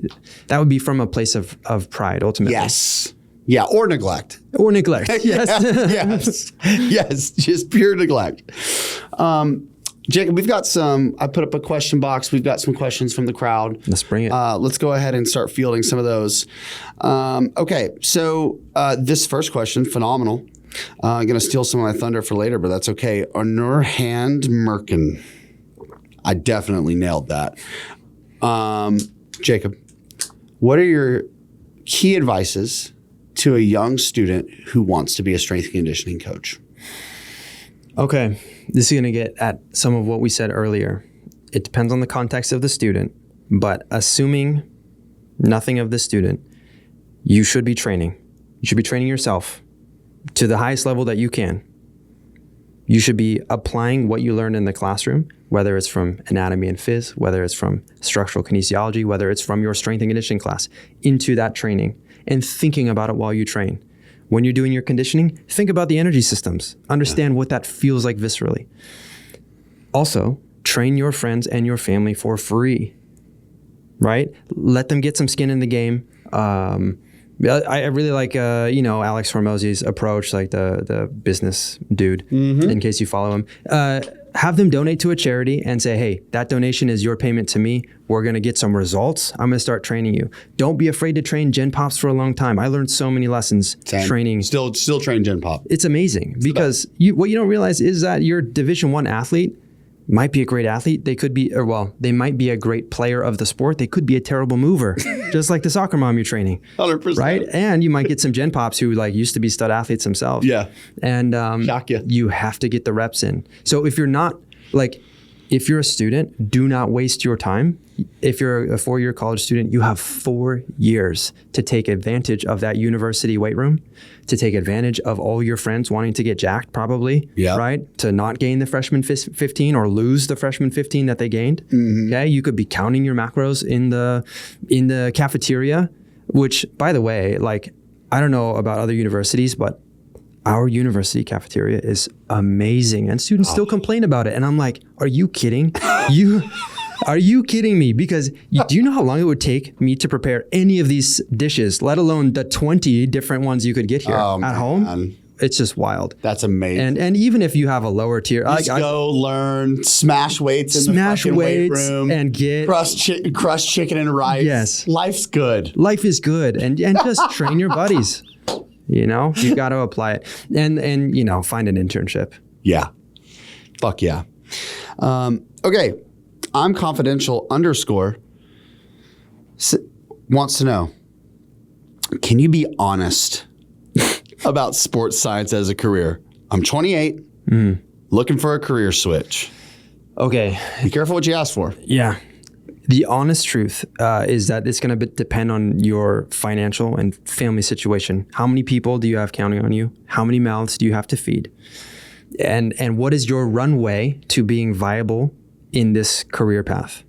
from a place of pride ultimately. Yes. Yeah, or neglect. Or neglect, yes. Yes, just pure neglect. Jacob, we've got I put up a question box. We've got some questions from the crowd. Let's bring it. Let's go ahead and start fielding some of those. Okay, so this first question, phenomenal. I'm going to steal some of my thunder for later, but that's okay. Nurhand Merkin. I definitely nailed that. Jacob, what are your key advices to a young student who wants to be a strength and conditioning coach? Okay, this is going to get at some of what we said earlier. It depends on the context of the student, but assuming nothing of the student, you should be training. You should be training yourself to the highest level that you can. You should be applying what you learned in the classroom, whether it's from anatomy and phys, whether it's from structural kinesiology, whether it's from your strength and conditioning class, into that training and thinking about it while you train. When you're doing your conditioning, think about the energy systems. Understand what that feels like viscerally. Also, train your friends and your family for free, right? Let them get some skin in the game. I really like, Alex Hormozy's approach, like the business dude, in case you follow him. Have them donate to a charity and say, hey, that donation is your payment to me. We're going to get some results. I'm going to start training you. Don't be afraid to train Gen Pops for a long time. I learned so many lessons training. Still train Gen Pop. It's amazing because what you don't realize is that your Division I athlete might be a great athlete. They could be, they might be a great player of the sport. They could be a terrible mover, just like the soccer mom you're training. 100%. Right? And you might get some Gen Pops who used to be stud athletes themselves. Yeah. And shock you. You have to get the reps in. So if you're not, if you're a student, do not waste your time. If you're a 4-year college student, you have 4 years to take advantage of that university weight room, to take advantage of all your friends wanting to get jacked probably, right? To not gain the freshman 15 or lose the freshman 15 that they gained. Okay, you could be counting your macros in the cafeteria, which, by the way, I don't know about other universities, but our university cafeteria is amazing, and students still complain about it. And I'm like, are you kidding? Are you kidding me? Because do you know how long it would take me to prepare any of these dishes, let alone the 20 different ones you could get here at home? It's just wild. That's amazing. And even if you have a lower tier, go learn, smash weights in the fucking weight room, and get crushed chicken and rice. Yes, life's good. Life is good, and just train your buddies. You got to apply it, and find an internship. Yeah, fuck yeah. Okay, I'm confidential _ wants to know, can you be honest about sports science as a career? I'm 28, looking for a career switch. Okay. Be careful what you ask for. Yeah. The honest truth is that it's going to depend on your financial and family situation. How many people do you have counting on you? How many mouths do you have to feed? And what is your runway to being viable in this career path?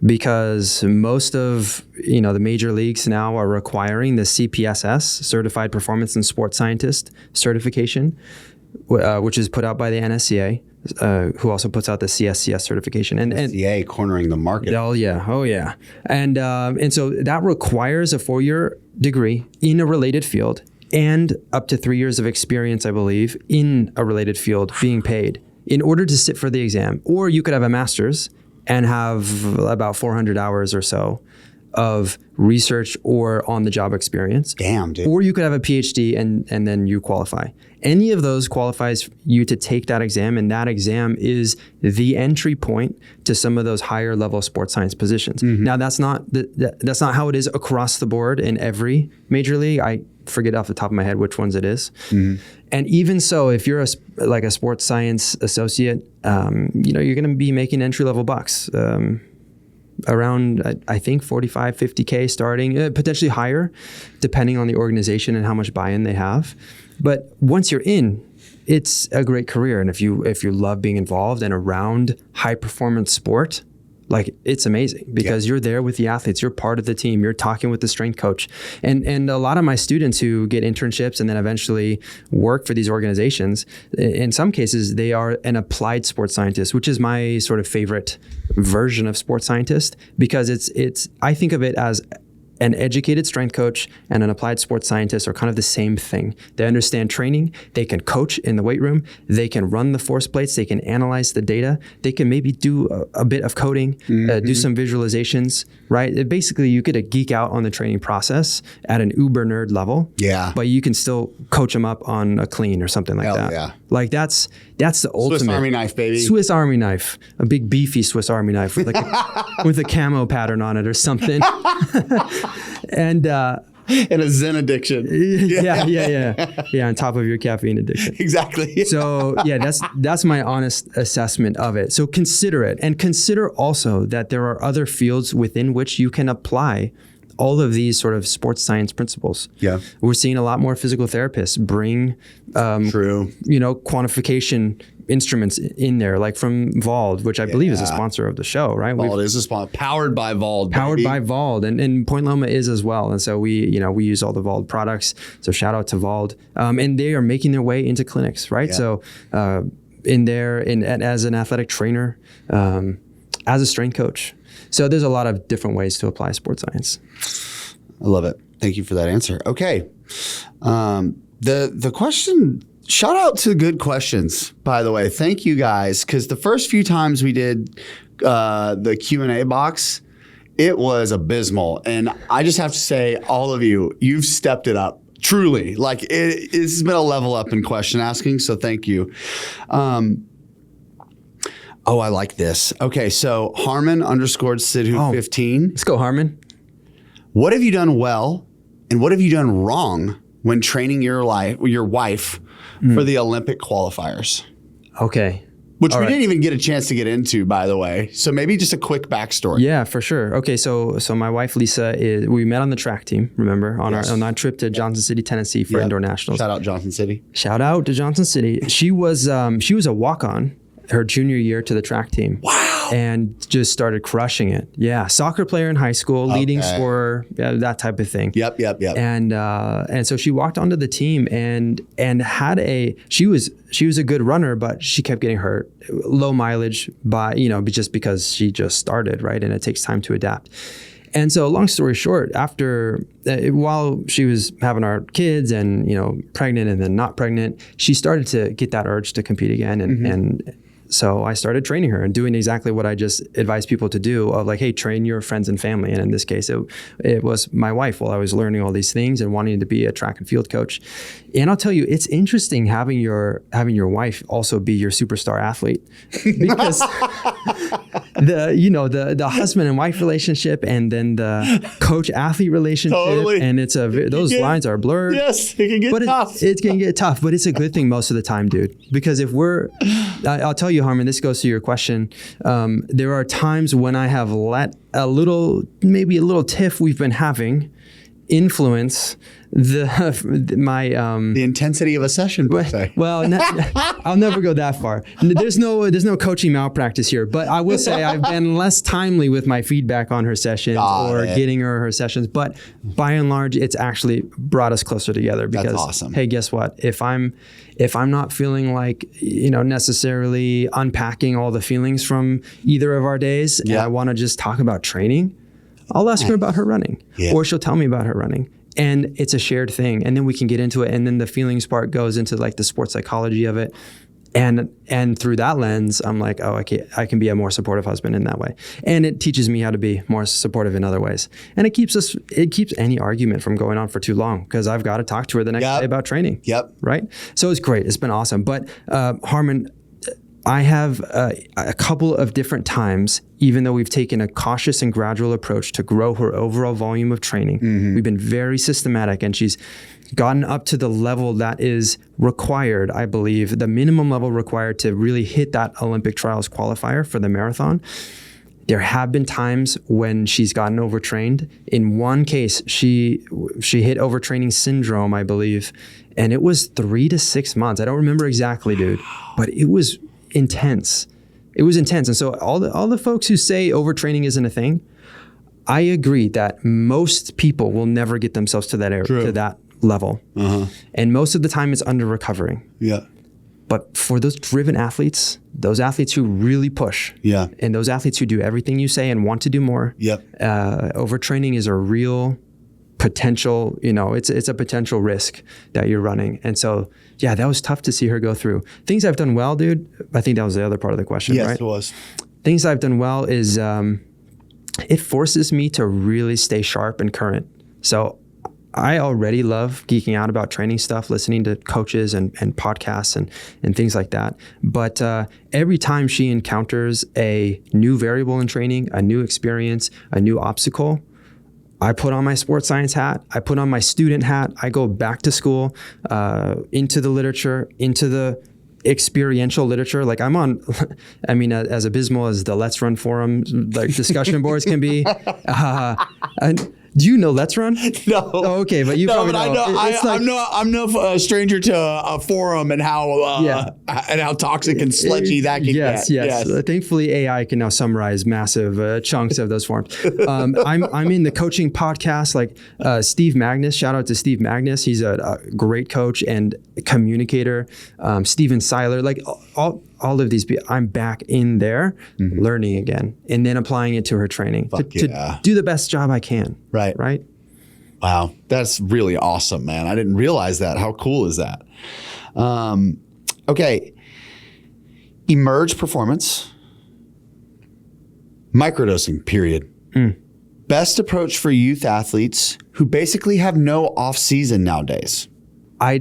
Because most of the major leagues now are requiring the CPSS, Certified Performance and Sports Scientist certification, which is put out by the NSCA. Who also puts out the CSCS certification, and NSCA cornering the market. Oh yeah, and so that requires a 4-year degree in a related field and up to 3 years of experience, I believe, in a related field being paid in order to sit for the exam. Or you could have a master's and have about 400 hours or so of research or on-the-job experience. Damn, dude. Or you could have a PhD and then you qualify. Any of those qualifies you to take that exam, and that exam is the entry point to some of those higher level sports science positions. Now, that's not how it is across the board in every major league. I forget off the top of my head which ones it is. And even so, if you're a sports science associate, you're going to be making entry level bucks. Around, I think, 45, 50K starting, potentially higher, depending on the organization and how much buy-in they have. But once you're in, it's a great career. And if you love being involved and around high-performance sport, it's amazing because you're there with the athletes. You're part of the team. You're talking with the strength coach. And a lot of my students who get internships and then eventually work for these organizations, in some cases, they are an applied sports scientist, which is my sort of favorite version of sports scientist because it's I think of it as an educated strength coach and an applied sports scientist are kind of the same thing. They understand training. They can coach in the weight room. They can run the force plates. They can analyze the data. They can maybe do a bit of coding, do some visualizations, right? Basically, you get to geek out on the training process at an uber nerd level. Yeah. But you can still coach them up on a clean or something like that. Yeah. Like that's the ultimate. Swiss Army knife, baby. Swiss Army knife. A big beefy Swiss Army knife with with a camo pattern on it or something. And a Zen addiction. Yeah, on top of your caffeine addiction. Exactly. So that's my honest assessment of it. So consider it, and consider also that there are other fields within which you can apply all of these sort of sports science principles. Yeah. We're seeing a lot more physical therapists bring True. Quantification instruments in there, like from Vald, which I believe is a sponsor of the show, right? Vald is a sponsor, powered by Vald. Powered by Vald, and Point Loma is as well. And so we use all the Vald products. So shout out to Vald. And they are making their way into clinics, right? Yeah. So as an athletic trainer, as a strength coach. So there's a lot of different ways to apply sports science. I love it. Thank you for that answer. Okay. The question, shout out to good questions, by the way. Thank you guys. Because the first few times we did the Q&A box, it was abysmal. And I just have to say, all of you, you've stepped it up. Truly. Like it's been a level up in question asking. So thank you. Oh, I like this. Okay, so Harmon _Sidhu15. Let's go, Harmon. What have you done well and what have you done wrong when training your wife for the Olympic qualifiers? Okay. Which we didn't even get a chance to get into, by the way. So maybe just a quick backstory. Yeah, for sure. Okay, so my wife Lisa we met on the track team. Remember on our trip to Johnson City, Tennessee for indoor nationals. Shout out Johnson City. Shout out to Johnson City. She was a walk-on her junior year to the track team. Wow. And just started crushing it. Yeah. Soccer player in high school, leading scorer, that type of thing. Yep. And so she walked onto the team and she was a good runner, but she kept getting hurt. Low mileage just because she just started, right? And it takes time to adapt. And so long story short, while she was having our kids and, pregnant and then not pregnant, she started to get that urge to compete again. And so I started training her and doing exactly what I just advise people to do of like, hey, train your friends and family. And in this case, it was my wife while I was learning all these things and wanting to be a track and field coach. And I'll tell you, it's interesting having your wife also be your superstar athlete because the husband and wife relationship and then the coach athlete relationship. Totally. And those lines are blurred. Yes, it can get tough. It can get tough, but it's a good thing most of the time, dude. Because I'll tell you, Harmon, this goes to your question. There are times when I have let maybe a little tiff we've been having influence the intensity of a session, per se. Well, I'll never go that far. There's no coaching malpractice here, but I will say I've been less timely with my feedback on her sessions getting her sessions. But by and large, it's actually brought us closer together because, that's awesome. Hey, guess what? If I'm not feeling like, necessarily unpacking all the feelings from either of our days, and I want to just talk about training, I'll ask her about her running, or she'll tell me about her running. And it's a shared thing. And then we can get into it. And then the feelings part goes into like the sports psychology of it. And through that lens, I'm like, oh, I can be a more supportive husband in that way. And it teaches me how to be more supportive in other ways. And it keeps any argument from going on for too long because I've got to talk to her the next day about training. Yep. Right. So it's great. It's been awesome. But Harmon, I have a couple of different times, even though we've taken a cautious and gradual approach to grow her overall volume of training, we've been very systematic, and she's gotten up to the level that is required, I believe, the minimum level required to really hit that Olympic trials qualifier for the marathon. There have been times when she's gotten overtrained. In one case, she hit overtraining syndrome, I believe, and it was 3 to 6 months. I don't remember exactly, dude, but it was intense. It was intense. And so all the folks who say overtraining isn't a thing, I agree that most people will never get themselves to that level. And most of the time it's under recovering. Yeah. But for those driven athletes, those athletes who really push, and those athletes who do everything you say and want to do more, overtraining is a real potential, it's a potential risk that you're running. And so, yeah, that was tough to see her go through. Things I've done well, dude. I think that was the other part of the question, right? Yes, it was. Things I've done well is it forces me to really stay sharp and current. So I already love geeking out about training stuff, listening to coaches and podcasts and things like that. But every time she encounters a new variable in training, a new experience, a new obstacle, I put on my sports science hat, I put on my student hat, I go back to school, into the literature, into the experiential literature. Like I'm on, I mean, as abysmal as the Let's Run forum, like discussion boards can be. Do you know Let's Run? No. Oh, okay, but you probably know. I'm no stranger to a forum and how toxic and sludgy that can get. Yes. Thankfully, AI can now summarize massive chunks of those forms. I'm in the coaching podcast, like Steve Magnus. Shout out to Steve Magnus. He's a great coach and communicator. Steven Seiler, like all of these people, I'm back in there learning again and then applying it to her training to do the best job I can. Right. Wow. That's really awesome, man. I didn't realize that. How cool is that? Okay. Emerge performance. Microdosing, period. Best approach for youth athletes who basically have no off season nowadays. I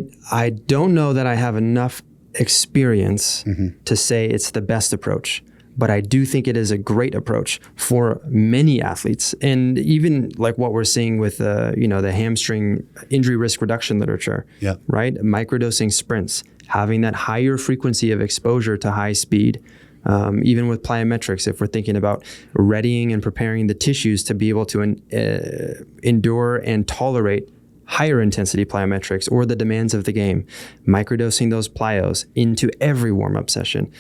don't know that I have enough experience to say it's the best approach, but I do think it is a great approach for many athletes. And even like what we're seeing with the hamstring injury risk reduction literature, right? Microdosing sprints, having that higher frequency of exposure to high speed, even with plyometrics, if we're thinking about readying and preparing the tissues to be able to endure and tolerate higher intensity plyometrics or the demands of the game, microdosing those plyos into every warm-up session,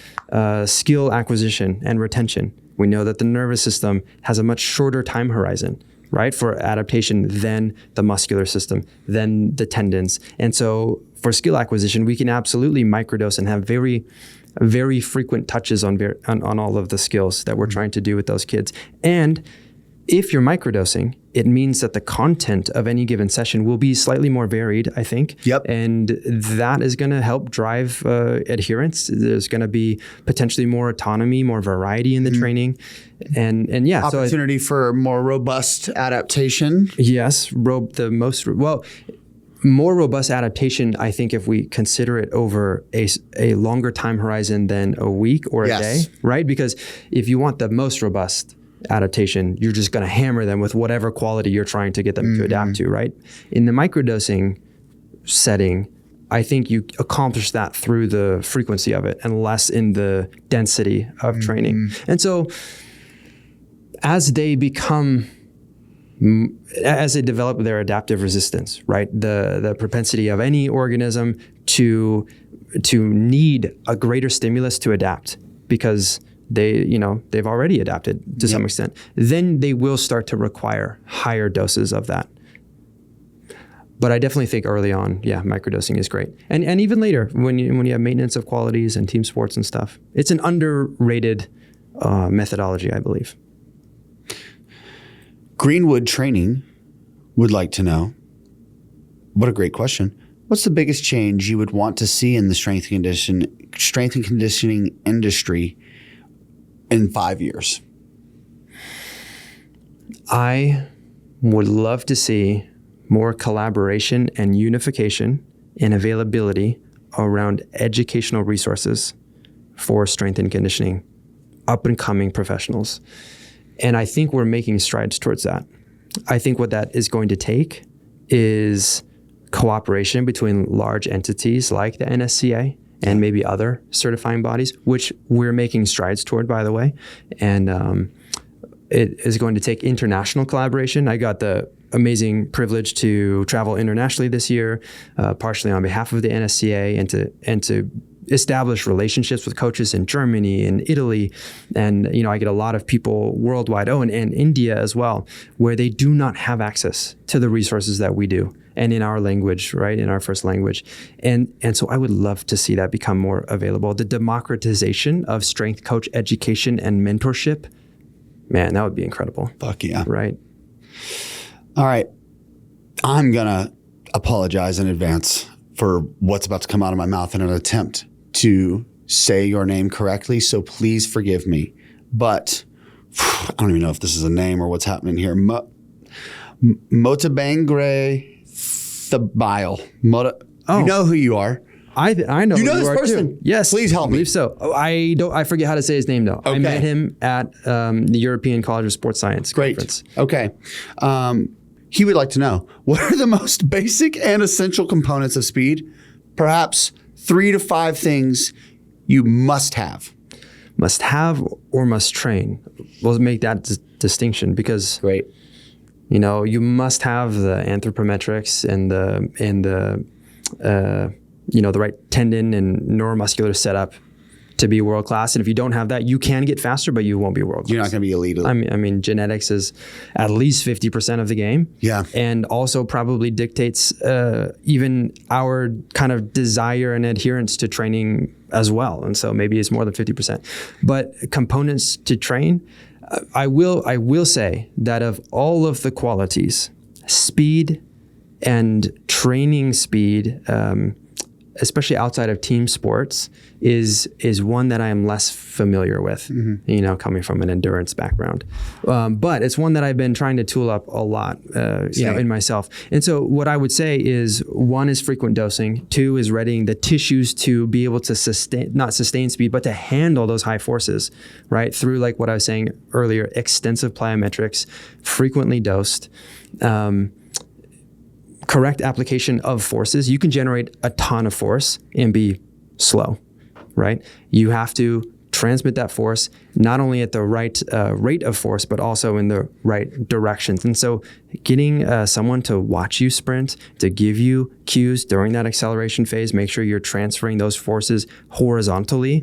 skill acquisition and retention. We know that the nervous system has a much shorter time horizon, right, for adaptation than the muscular system, than the tendons. And so for skill acquisition, we can absolutely microdose and have very, very frequent touches on all of the skills that we're trying to do with those kids. And if you're microdosing, it means that the content of any given session will be slightly more varied, I think. And that is going to help drive adherence. There's going to be potentially more autonomy, more variety in the training. And opportunity for more robust adaptation. Yes. More robust adaptation, I think, if we consider it over a longer time horizon than a week or a day, right? Because if you want the most robust adaptation, you're just going to hammer them with whatever quality you're trying to get them to adapt to, right? In the microdosing setting, I think you accomplish that through the frequency of it and less in the density of training. And so as they develop their adaptive resistance, right? The propensity of any organism to need a greater stimulus to adapt because they've already adapted to some extent, then they will start to require higher doses of that. But I definitely think early on, microdosing is great. And even later, when you have maintenance of qualities and team sports and stuff, it's an underrated methodology, I believe. Greenwood Training would like to know, what a great question. What's the biggest change you would want to see in the strength and conditioning industry in 5 years? I would love to see more collaboration and unification and availability around educational resources for strength and conditioning, up and coming professionals. And I think we're making strides towards that. I think what that is going to take is cooperation between large entities like the NSCA and maybe other certifying bodies, which we're making strides toward, by the way. And it is going to take international collaboration. I got the amazing privilege to travel internationally this year, partially on behalf of the NSCA, and to establish relationships with coaches in Germany and Italy. And, I get a lot of people worldwide, and India as well, where they do not have access to the resources that we do. And in our language, right, in our first language. And so I would love to see that become more available. The democratization of strength coach education and mentorship, man, that would be incredible. Fuck yeah. Right. All right. I'm going to apologize in advance for what's about to come out of my mouth in an attempt to say your name correctly. So please forgive me. But I don't even know if this is a name or what's happening here. Motabangre Thabile. You know who you are. I know you know who this you are person. Too. Yes, please help I me. believe so. I forget how to say his name though. Okay. I met him at the European College of Sports Science conference. Okay. He would like to know, what are the most basic and essential components of speed? Perhaps 3 to 5 things you must have. Must have or must train. We'll make that distinction because Great. You must have the anthropometrics and the the right tendon and neuromuscular setup to be world class. And if you don't have that, you can get faster, but you won't be world class. You're not going to be elite. I mean, genetics is at least 50% of the game. Yeah. And also probably dictates even our kind of desire and adherence to training as well. And so maybe it's more than 50%. But components to train, I will say that of all of the qualities, speed and training speed, especially outside of team sports, is one that I am less familiar with, coming from an endurance background. But it's one that I've been trying to tool up a lot, in myself. And so what I would say is 1 is frequent dosing, 2 is readying the tissues to be able to not sustain speed, but to handle those high forces, right? Through like what I was saying earlier, extensive plyometrics, frequently dosed, correct application of forces. You can generate a ton of force and be slow, right? You have to transmit that force not only at the right rate of force, but also in the right directions. And so getting someone to watch you sprint, to give you cues during that acceleration phase, make sure you're transferring those forces horizontally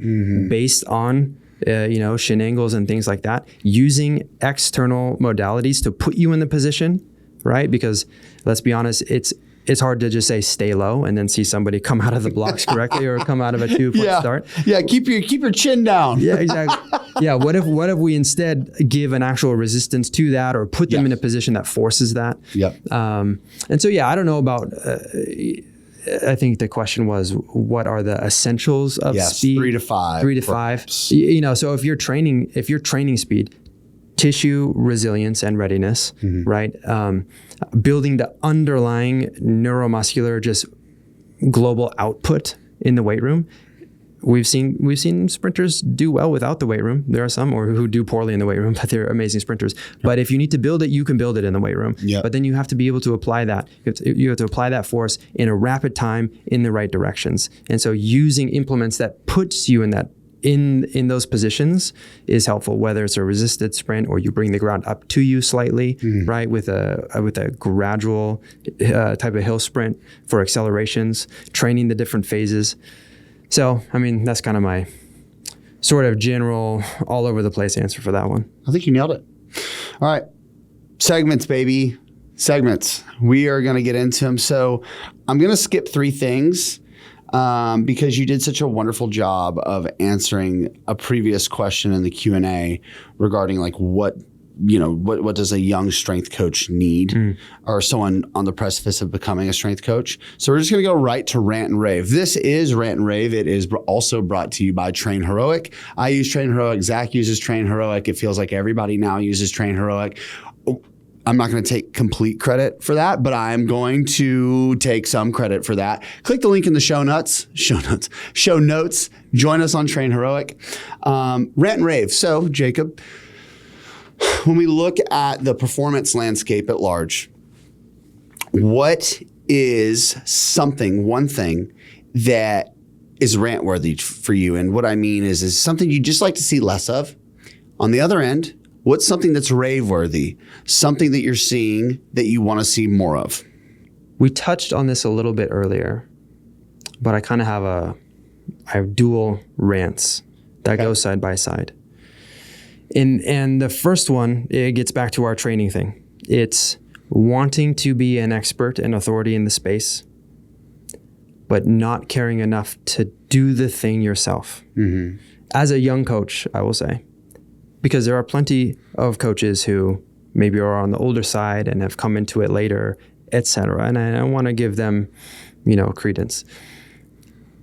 based on shin angles and things like that, using external modalities to put you in the position, right? Because let's be honest, it's hard to just say stay low and then see somebody come out of the blocks correctly or come out of a 2-foot start. Yeah, keep your chin down. Yeah, exactly. Yeah, what if we instead give an actual resistance to that or put them in a position that forces that? Yep. And so I don't know about. I think the question was, what are the essentials of speed? 3 to 5. 3 to 5. So if you're training speed, tissue resilience and readiness, right? Building the underlying neuromuscular, just global output in the weight room. We've seen sprinters do well without the weight room. There are some who do poorly in the weight room, but they're amazing sprinters. But if you need to build it, you can build it in the weight room. Yep. But then you have to be able to apply that. You have to apply that force in a rapid time in the right directions. And so using implements that puts you in that in those positions is helpful, whether it's a resisted sprint or you bring the ground up to you slightly, right, with a gradual type of hill sprint for accelerations, training the different phases. So, I mean, that's kind of my sort of general all over the place answer for that one. I think you nailed it. All right. Segments, baby. Segments. We are going to get into them. So I'm going to skip 3 things because you did such a wonderful job of answering a previous question in the Q&A regarding like what does a young strength coach need or someone on the precipice of becoming a strength coach. So we're just going to go right to Rant and Rave. This is Rant and Rave. It is also brought to you by Train Heroic. I use Train Heroic. Zach uses Train Heroic. It feels like everybody now uses Train Heroic. I'm not going to take complete credit for that, but I'm going to take some credit for that. Click the link in the show notes. Join us on Train Heroic. Rant and Rave. So, Jacob, when we look at the performance landscape at large, what is one thing that is rant worthy for you? And what I mean is something you just like to see less of. On the other end, what's something that's rave worthy? Something that you're seeing that you want to see more of? We touched on this a little bit earlier, but I kind of I have dual rants that go side by side. And the first one, it gets back to our training thing. It's wanting to be an expert and authority in the space, but not caring enough to do the thing yourself. As a young coach, I will say, because there are plenty of coaches who maybe are on the older side and have come into it later etc. And I want to give them, credence.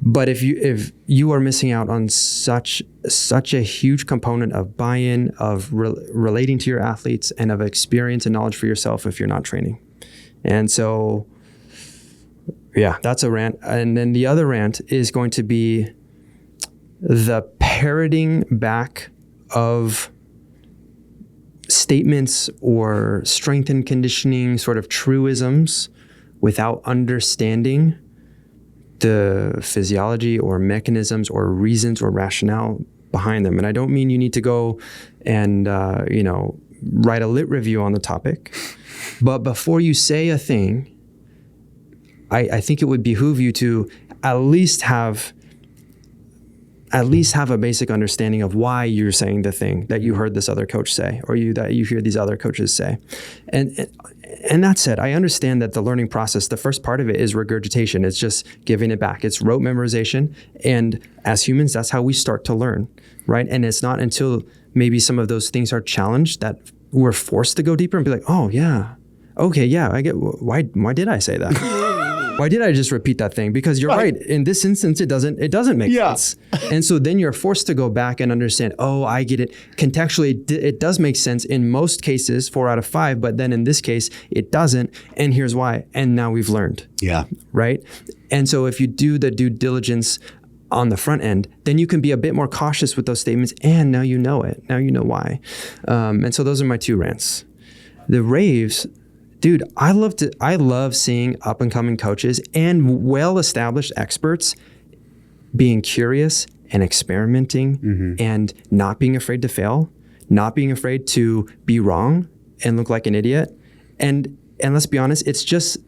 But if you are missing out on such a huge component of buy-in, of relating to your athletes, and of experience and knowledge for yourself if you're not training. And so, yeah, that's a rant. And then the other rant is going to be the parroting back of statements or strength and conditioning sort of truisms without understanding the physiology or mechanisms or reasons or rationale behind them. And I don't mean you need to go and, write a lit review on the topic, but before you say a thing, I think it would behoove you to at least have a basic understanding of why you're saying the thing that you heard this other coach say, or that you hear these other coaches say. And that said, I understand that the learning process, the first part of it is regurgitation. It's just giving it back. It's rote memorization. And as humans, that's how we start to learn, right? And it's not until maybe some of those things are challenged that we're forced to go deeper and be like, oh yeah, okay, yeah, I get, why did I say that? Why did I just repeat that thing? Because you're right. In this instance, it doesn't make sense. And so then you're forced to go back and understand, oh, I get it. Contextually, it does make sense in most cases, 4 out of 5, but then in this case, it doesn't. And here's why. And now we've learned. Yeah. Right? And so if you do the due diligence on the front end, then you can be a bit more cautious with those statements. And now you know it. Now you know why. And so those are my 2 rants. The raves... Dude, I love seeing up and coming coaches and well-established experts being curious and experimenting and not being afraid to fail, not being afraid to be wrong and look like an idiot. And let's be honest, it's just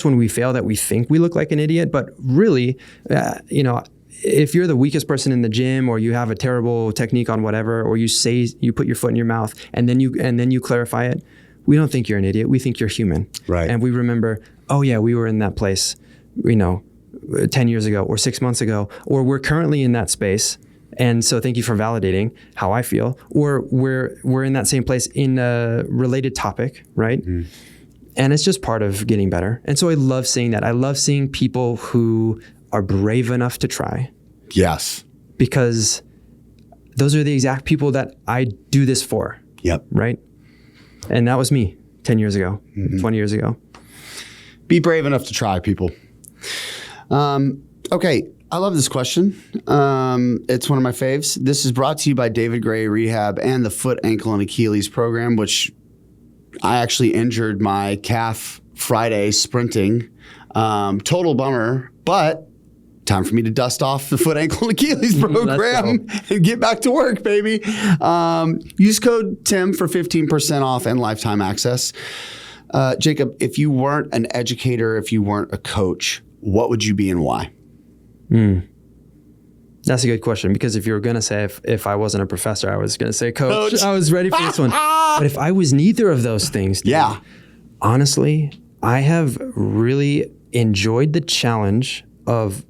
when we fail that we think we look like an idiot. But really, if you're the weakest person in the gym, or you have a terrible technique on whatever, or you put your foot in your mouth and then you clarify it, we don't think you're an idiot. We think you're human. Right. And we remember, oh yeah, we were in that place, 10 years ago or 6 months ago, or we're currently in that space. And so thank you for validating how I feel. Or we're in that same place in a related topic, right? Mm. And it's just part of getting better. And so I love seeing that. I love seeing people who are brave enough to try. Yes. Because those are the exact people that I do this for. Yep. Right? And that was me 10 years ago, 20 years ago. Be brave enough to try, people. Okay, I love this question. It's one of my faves. This is brought to you by David Gray Rehab and the Foot, Ankle, and Achilles program, which I actually injured my calf Friday sprinting. Total bummer, but time for me to dust off the Foot, Ankle, and Achilles program and get back to work, baby. Use code TIM for 15% off and lifetime access. Jacob, if you weren't an educator, if you weren't a coach, what would you be and why? That's a good question, because if you were going to say if I wasn't a professor, I was going to say coach. I was ready for this one. But if I was neither of those things, honestly, I have really enjoyed the challenge of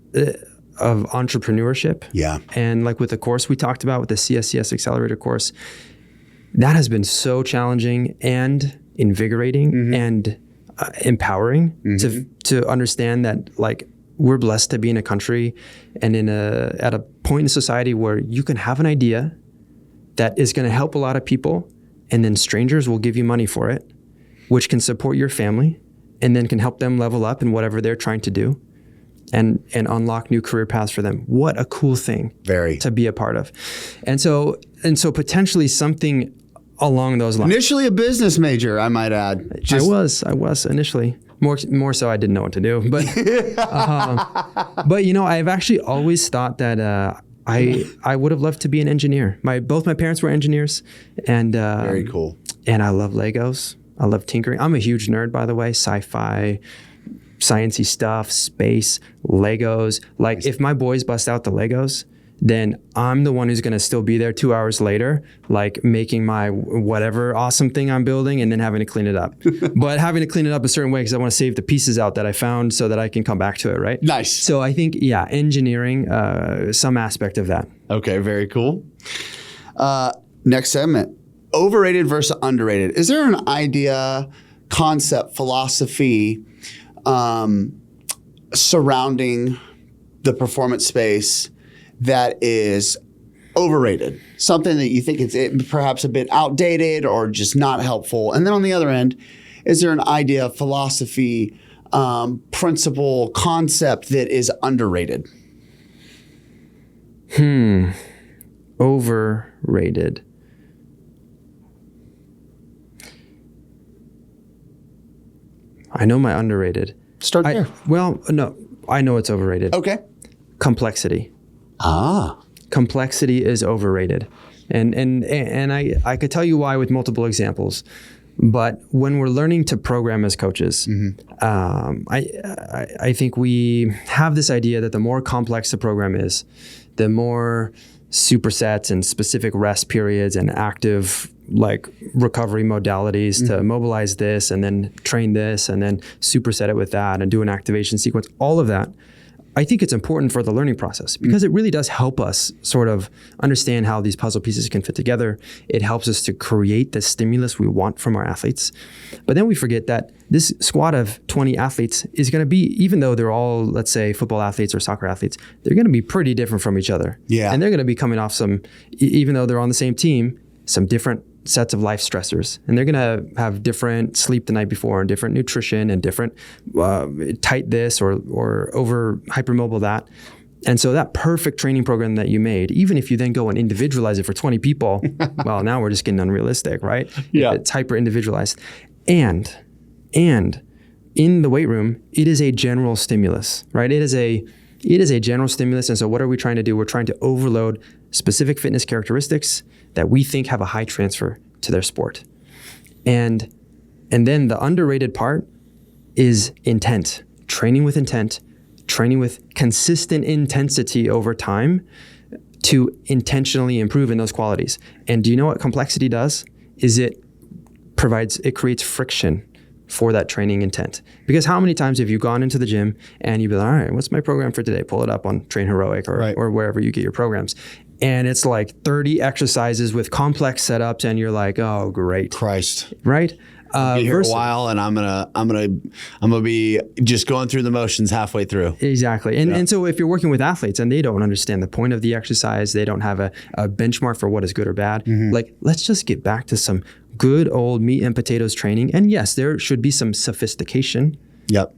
entrepreneurship. Yeah. And like with the course we talked about, with the CSCS Accelerator course, that has been so challenging and invigorating and empowering to understand that, like, we're blessed to be in a country and at a point in society where you can have an idea that is going to help a lot of people, and then strangers will give you money for it, which can support your family and then can help them level up in whatever they're trying to do. And unlock new career paths for them. What a cool thing to be a part of. And so potentially something along those lines. Initially a business major, I might add. I was initially. More so I didn't know what to do. But but I've actually always thought that I would have loved to be an engineer. Both my parents were engineers, and very cool. And I love Legos. I love tinkering. I'm a huge nerd, by the way. Sci-fi, sciencey stuff, space, Legos. Like, if my boys bust out the Legos, then I'm the one who's going to still be there 2 hours later, like making my whatever awesome thing I'm building and then having to clean it up. But having to clean it up a certain way because I want to save the pieces out that I found so that I can come back to it, right? Nice. So I think, engineering, some aspect of that. Okay, very cool. Next segment, overrated versus underrated. Is there an idea concept, philosophy surrounding the performance space that is overrated? Something that you think it's perhaps a bit outdated or just not helpful? And then on the other end, is there an idea, philosophy, principle, concept that is underrated? Overrated. I know my underrated. Start there. No, I know it's overrated. Okay. Complexity. Complexity is overrated. And I could tell you why with multiple examples. But when we're learning to program as coaches, I think we have this idea that the more complex the program is, the more supersets and specific rest periods and active recovery modalities to mobilize this and then train this and then superset it with that and do an activation sequence, all of that. I think it's important for the learning process because it really does help us sort of understand how these puzzle pieces can fit together. It helps us to create the stimulus we want from our athletes. But then we forget that this squad of 20 athletes is going to be, even though they're all, let's say, football athletes or soccer athletes, they're going to be pretty different from each other. Yeah. And they're going to be coming off some, even though they're on the same team, some different sets of life stressors, and they're going to have different sleep the night before and different nutrition and different tight this or over hypermobile that. And so that perfect training program that you made, even if you then go and individualize it for 20 people, well, now we're just getting unrealistic, right? Yeah. It's hyper individualized. And in the weight room, it is a general stimulus, right? It is a general stimulus. And so what are we trying to do? We're trying to overload specific fitness characteristics that we think have a high transfer to their sport. And then the underrated part is intent, training with consistent intensity over time to intentionally improve in those qualities. And do you know what complexity does? Is it creates friction for that training intent. Because how many times have you gone into the gym and you've been like, all right, what's my program for today? Pull it up on Train Heroic or wherever you get your programs. And it's like 30 exercises with complex setups and you're like, oh, great. Christ. Right? Be here a while and I'm gonna be just going through the motions halfway through. Exactly. And so if you're working with athletes and they don't understand the point of the exercise, they don't have a benchmark for what is good or bad, let's just get back to some good old meat and potatoes training. And yes, there should be some sophistication. Yep.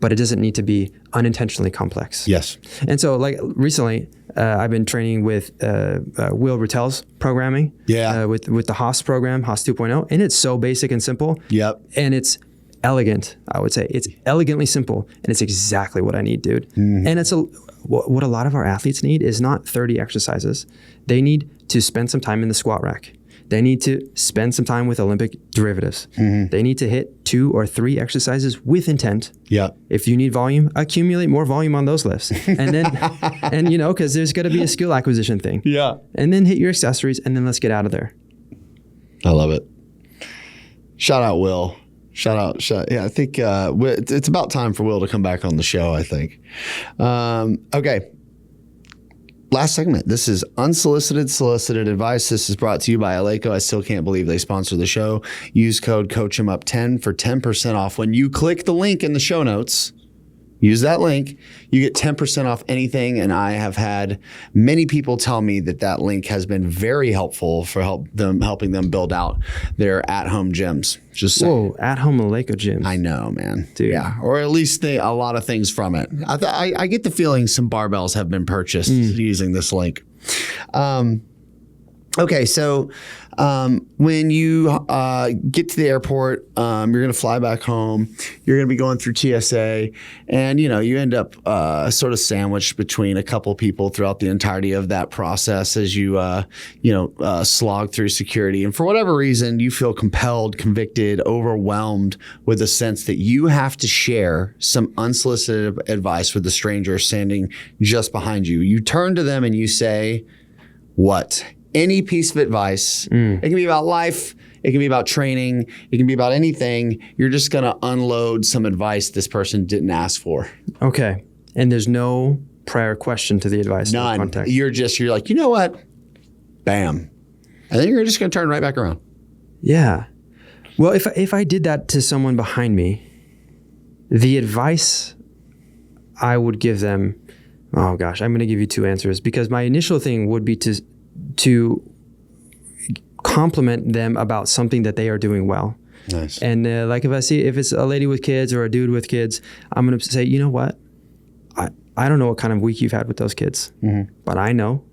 But it doesn't need to be unintentionally complex. Yes. And so recently, I've been training with Will Rattel's programming. Yeah. With the Haas program, Haas 2.0. And it's so basic and simple. Yep. And it's elegant, I would say. It's elegantly simple. And it's exactly what I need, dude. And it's what a lot of our athletes need is not 30 exercises. They need to spend some time in the squat rack. They need to spend some time with Olympic derivatives. They need to hit 2 or 3 exercises with intent. Yeah. If you need volume, accumulate more volume on those lifts. And then, because there's got to be a skill acquisition thing. Yeah. And then hit your accessories and then let's get out of there. I love it. Shout out, Will. Yeah, I think it's about time for Will to come back on the show, I think. Okay. Last segment. This is solicited advice. This is brought to you by Aleco. I still can't believe they sponsor the show. Use code CoachEmUp10 for 10% off. When you click the link in the show notes, use that link, you get 10% off anything. And I have had many people tell me that link has been very helpful for helping them build out their at-home gyms. Just saying. Whoa, at-home Aleco gyms. I know, man. Dude. Yeah, or at least a lot of things from it. I get the feeling some barbells have been purchased using this link. Okay, so when you get to the airport, you're going to fly back home. You're going to be going through TSA, and you end up sort of sandwiched between a couple people throughout the entirety of that process as you slog through security. And for whatever reason, you feel compelled, convicted, overwhelmed with a sense that you have to share some unsolicited advice with the stranger standing just behind you. You turn to them and you say, "What?" Any piece of advice. It can be about life. It can be about training. It can be about anything. You're just going to unload some advice this person didn't ask for. Okay. And there's no prior question to the advice. None. No context. You're like, you know what? Bam. And then you're just going to turn right back around. Yeah. Well, if I did that to someone behind me, the advice I would give them, oh gosh, I'm going to give you two answers, because my initial thing would be to compliment them about something that they are doing well. Nice. And like if it's a lady with kids or a dude with kids, I'm going to say, you know what? I don't know what kind of week you've had with those kids, but I know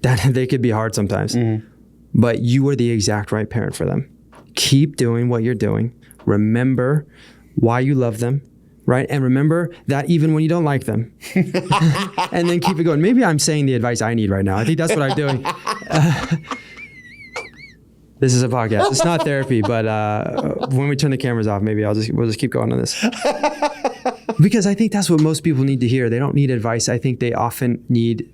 that they could be hard sometimes. But you are the exact right parent for them. Keep doing what you're doing. Remember why you love them, right? And remember that even when you don't like them. And then keep it going. Maybe I'm saying the advice I need right now. I think that's what I'm doing. This is a podcast. It's not therapy, but when we turn the cameras off, maybe we'll just keep going on this. Because I think that's what most people need to hear. They don't need advice. I think they often need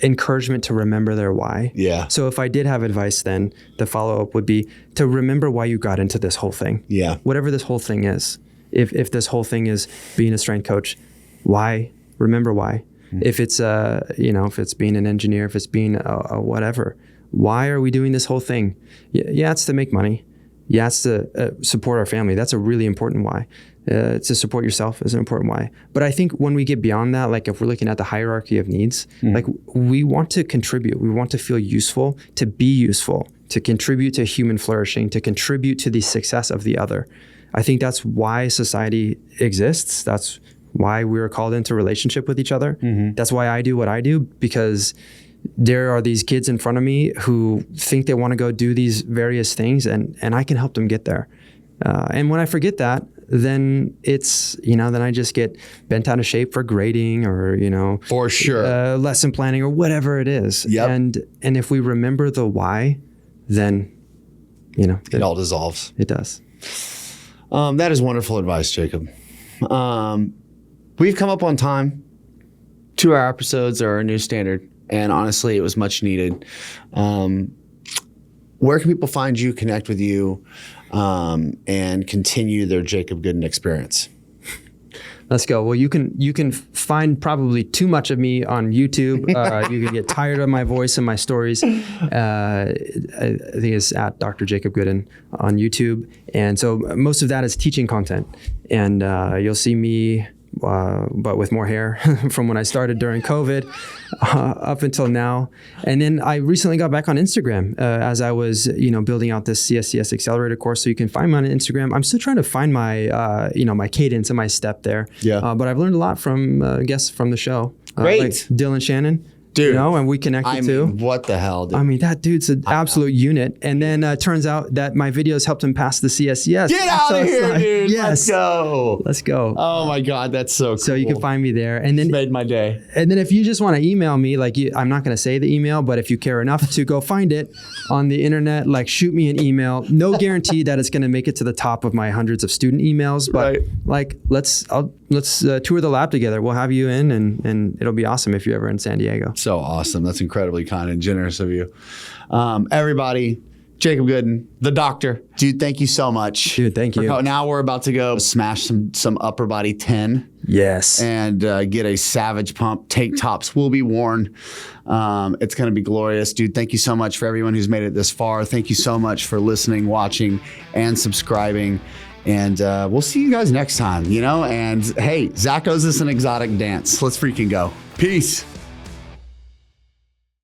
encouragement to remember their why. Yeah. So if I did have advice, then the follow-up would be to remember why you got into this whole thing. Yeah. Whatever this whole thing is. If this whole thing is being a strength coach, why? Remember why. If it's if it's being an engineer, if it's being a whatever, why are we doing this whole thing? Yeah, it's to make money. Yeah, it's to support our family. That's a really important why. To support yourself is an important why. But I think when we get beyond that, like if we're looking at the hierarchy of needs, like we want to contribute. We want to feel useful, to be useful, to contribute to human flourishing, to contribute to the success of the other. I think that's why society exists. That's why we're called into relationship with each other. That's why I do what I do, because there are these kids in front of me who think they want to go do these various things, and I can help them get there. And when I forget that, then it's, then I just get bent out of shape for grading or, for sure, lesson planning or whatever it is. Yep. And if we remember the why, then, it all dissolves. It does. That is wonderful advice, Jacob. We've come up on time. 2-hour episodes are our new standard. And honestly, it was much needed. Where can people find you, connect with you, and continue their Jacob Goodin experience? Let's go. Well, you can find probably too much of me on YouTube. You can get tired of my voice and my stories. I think it's at Dr. Jacob Goodin on YouTube. And so most of that is teaching content. And you'll see me, but with more hair from when I started during COVID up until now. And then I recently got back on Instagram as I was, building out this CSCS Accelerator course. So you can find me on Instagram. I'm still trying to find my, my cadence and my step there. Yeah. But I've learned a lot from guests from the show. Great. Like Dylan Shannon. Dude, and we connected too. What the hell, dude? That dude's an absolute unit. And then turns out that my videos helped him pass the CSCS. Get out of here, dude. Yes. Let's go. Oh my God, that's so cool. So you can find me there. And then it's made my day. And then if you just want to email me, I'm not going to say the email, but if you care enough to go find it on the internet, shoot me an email. No guarantee that it's going to make it to the top of my hundreds of student emails, but let's tour the lab together. We'll have you in, and it'll be awesome if you're ever in San Diego. So awesome. That's incredibly kind and generous of you. Everybody, Jacob Goodin, the doctor. Dude, thank you so much. Dude, thank you. Now we're about to go smash some upper body 10. Yes. And get a savage pump. Tank tops will be worn. It's going to be glorious. Dude, thank you so much for everyone who's made it this far. Thank you so much for listening, watching, and subscribing. And we'll see you guys next time, And hey, Zach owes us an exotic dance. Let's freaking go. Peace.